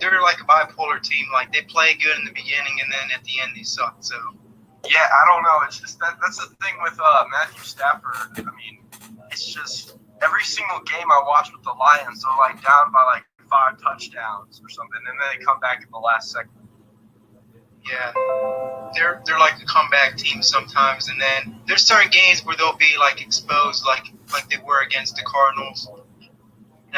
S10: they're like a bipolar team. Like they play good in the beginning, and then at the end they suck. So.
S5: Yeah, I don't know. It's just that's the thing with Matthew Stafford. It's just every single game I watch with the Lions, they're like down by like 5 touchdowns or something, and then they come back in the last second.
S10: Yeah, they're like a comeback team sometimes, and then there's certain games where they'll be like exposed, like they were against the Cardinals. And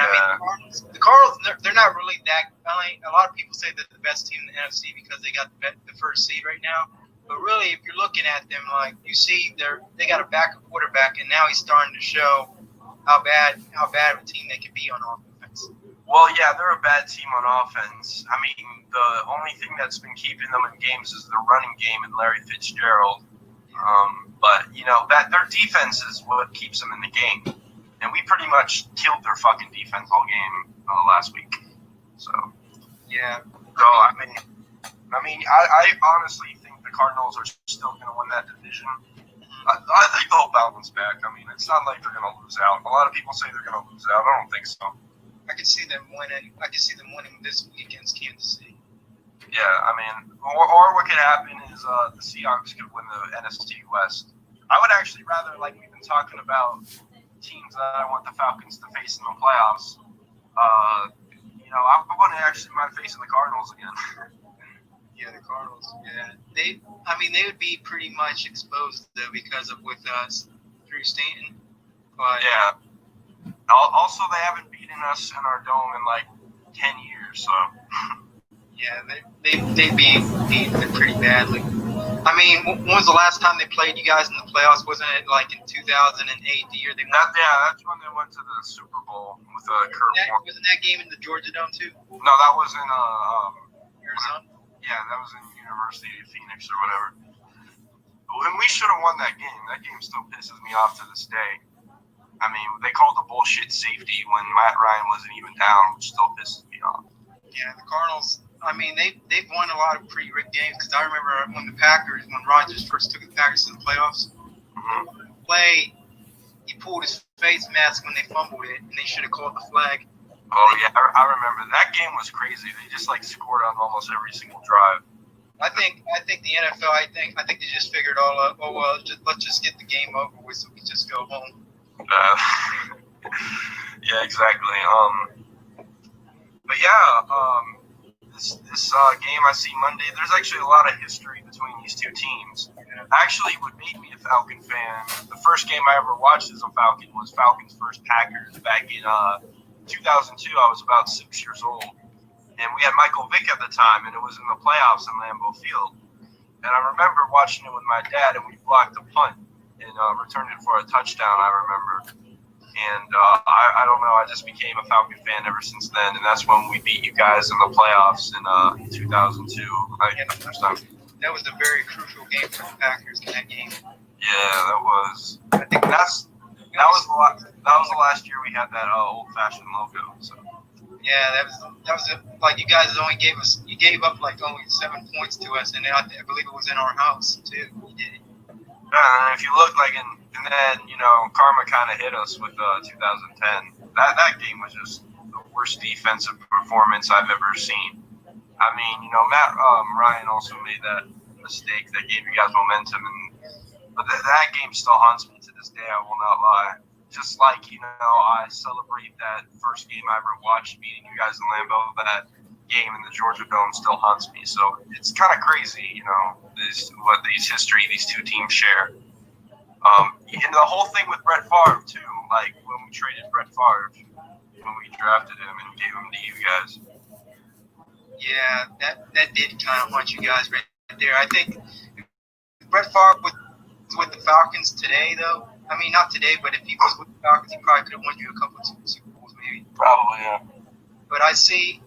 S10: the Cardinals, they're not really that. A lot of people say they're the best team in the NFC because they got the first seed right now. But really, if you're looking at them, like you see, they got a backup quarterback, and now he's starting to show how bad of a team they can be on offense.
S5: Well, yeah, they're a bad team on offense. The only thing that's been keeping them in games is the running game and Larry Fitzgerald. But that their defense is what keeps them in the game, and we pretty much killed their fucking defense all game last week. So
S10: yeah.
S5: So I honestly think the Cardinals are still going to win that division. I think they'll bounce back. It's not like they're going to lose out. A lot of people say they're going to lose out. I don't think so.
S10: I can see them winning. I can see them winning this week against Kansas City.
S5: Yeah, or what could happen is the Seahawks could win the NFC West. I would actually rather, like we've been talking about, teams that I want the Falcons to face in the playoffs. I want to actually mind facing the Cardinals again.
S10: Yeah, the Cardinals. Yeah, they would be pretty much exposed though because of with Drew Stanton. But
S5: yeah. Also, they haven't beaten us in our dome in like 10 years, so.
S10: Yeah, they'd be beaten pretty badly. When was the last time they played you guys in the playoffs? Wasn't it like in 2008, the year they won?
S5: That's when they went to the Super Bowl with Kurt Warner.
S10: Wasn't that game in the Georgia Dome too?
S5: No, that was in
S10: Arizona.
S5: Yeah, that was in University of Phoenix or whatever. And we should have won that game. That game still pisses me off to this day. They called the bullshit safety when Matt Ryan wasn't even down, which still pisses me off.
S10: Yeah, the Cardinals. They've won a lot of pretty rigged games because I remember when Rodgers first took the Packers to the playoffs. Mm-hmm. He pulled his face mask when they fumbled it, and they should have called the flag.
S5: Oh yeah, I remember that game was crazy. They just scored on almost every single drive.
S10: I think the NFL. I think they just figured all out. Oh well, let's just get the game over with, so we just go home.
S5: Yeah, exactly. But yeah, this game I see Monday. There's actually a lot of history between these two teams. Actually, what made me a Falcon fan, the first game I ever watched as a Falcon was Falcons vs. Packers back in 2002. I was about 6 years old, and we had Michael Vick at the time, and it was in the playoffs in Lambeau Field. And I remember watching it with my dad, and we blocked a punt and returned it for a touchdown, I remember. And I don't know, I just became a Falcon fan ever since then, and that's when we beat you guys in the playoffs in 2002. The first time.
S10: That was a very crucial game for the Packers in that game.
S5: Yeah, that was. I think that was the last year we had that old-fashioned logo. So.
S10: Yeah, that was like you guys only gave up like only 7 points to us, and I believe it was in our house too. You did it.
S5: If you look like and then karma kind of hit us with 2010. That game was just the worst defensive performance I've ever seen. I mean, Matt Ryan also made that mistake that gave you guys momentum, but that game still haunts me to this day. I will not lie. Just like I celebrate that first game I ever watched beating you guys in Lambeau. That game in the Georgia Dome still haunts me. So it's kind of crazy, what these two teams share. And the whole thing with Brett Favre too. Like when we traded Brett Favre, when we drafted him and gave him to you guys.
S10: Yeah, that did kind of haunt you guys right there. I think Brett Favre was with the Falcons today, though. I mean, not today, but if he was with the Falcons, he probably could have won you a couple of Super Bowls, maybe.
S5: Probably, yeah.
S10: But the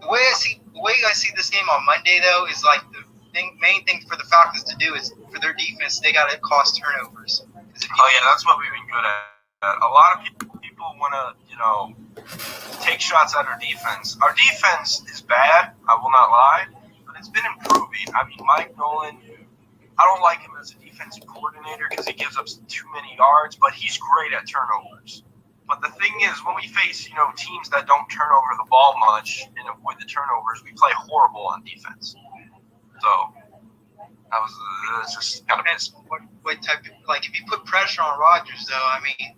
S10: way I see this game on Monday, though, is like the main thing for the Falcons to do is for their defense, they got to cause turnovers.
S5: That's what we've been good at. A lot of people want to, take shots at our defense. Our defense is bad, I will not lie, but it's been improving. I mean, Mike Nolan, I don't like him as a defensive coordinator because he gives up too many yards, but he's great at turnovers. But the thing is, when we face, teams that don't turn over the ball much and avoid the turnovers, we play horrible on defense. So that was just kind of pissed.
S10: What type of, like, if you put pressure on Rodgers, though, I mean,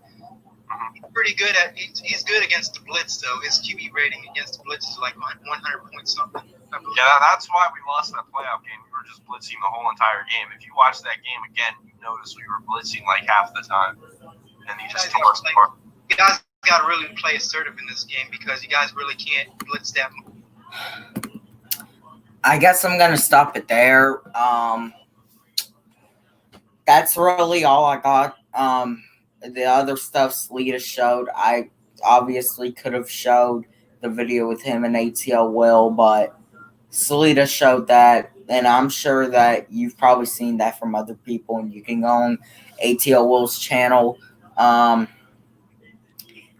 S10: he's pretty good he's good against the blitz, though. His QB rating against the blitz is like 100 points something.
S5: Yeah, that's why we lost that playoff game. We were just blitzing the whole entire game. If you watch that game again, you notice we were blitzing like half the time, and he just tore us apart.
S10: You guys got to really play assertive in this game because you guys really can't blitz that much.
S1: I guess I'm gonna stop it there. That's really all I got. The other stuff Sleeta showed, I obviously could have showed the video with him and ATL Will, but Sleeta showed that, and I'm sure that you've probably seen that from other people, and you can go on ATL Will's channel,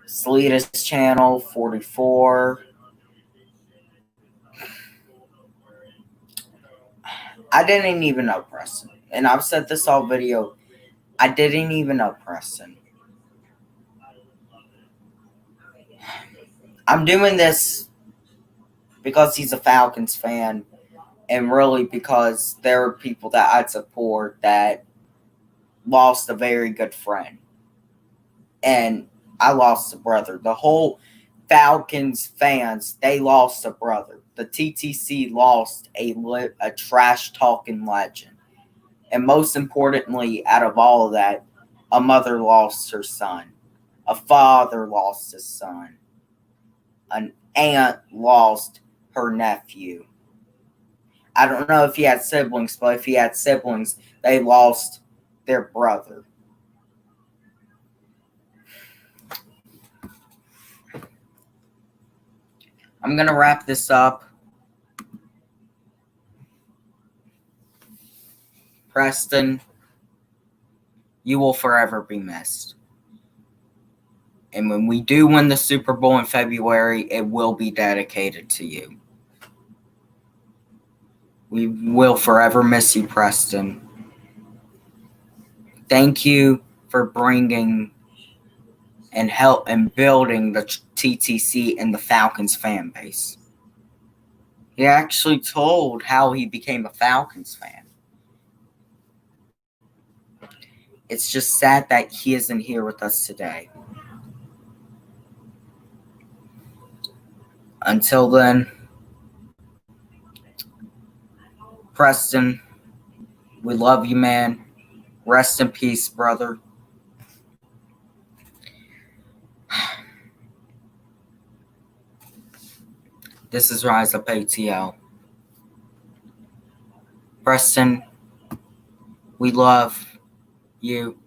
S1: Sleeta's channel, 44. I didn't even know Preston, and I've said this all video. I didn't even know Preston. I'm doing this because he's a Falcons fan, and really because there are people that I'd support that lost a very good friend. And I lost a brother. The whole Falcons fans, they lost a brother. The TTC lost a trash-talking legend. And most importantly, out of all of that, a mother lost her son. A father lost his son. An aunt lost her nephew. I don't know if he had siblings, but if he had siblings, they lost their brother. I'm going to wrap this up. Preston, you will forever be missed. And when we do win the Super Bowl in February, it will be dedicated to you. We will forever miss you, Preston. Thank you for bringing and help and building the TTC and the Falcons fan base. He actually told how he became a Falcons fan. It's just sad that he isn't here with us today. Until then, Preston, We love you, man. Rest in peace, brother. This is Rise Up ATL. Preston, we love you.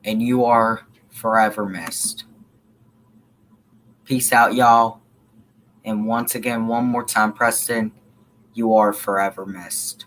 S1: And you are forever missed. Peace out, y'all. And once again, one more time, Preston, you are forever missed.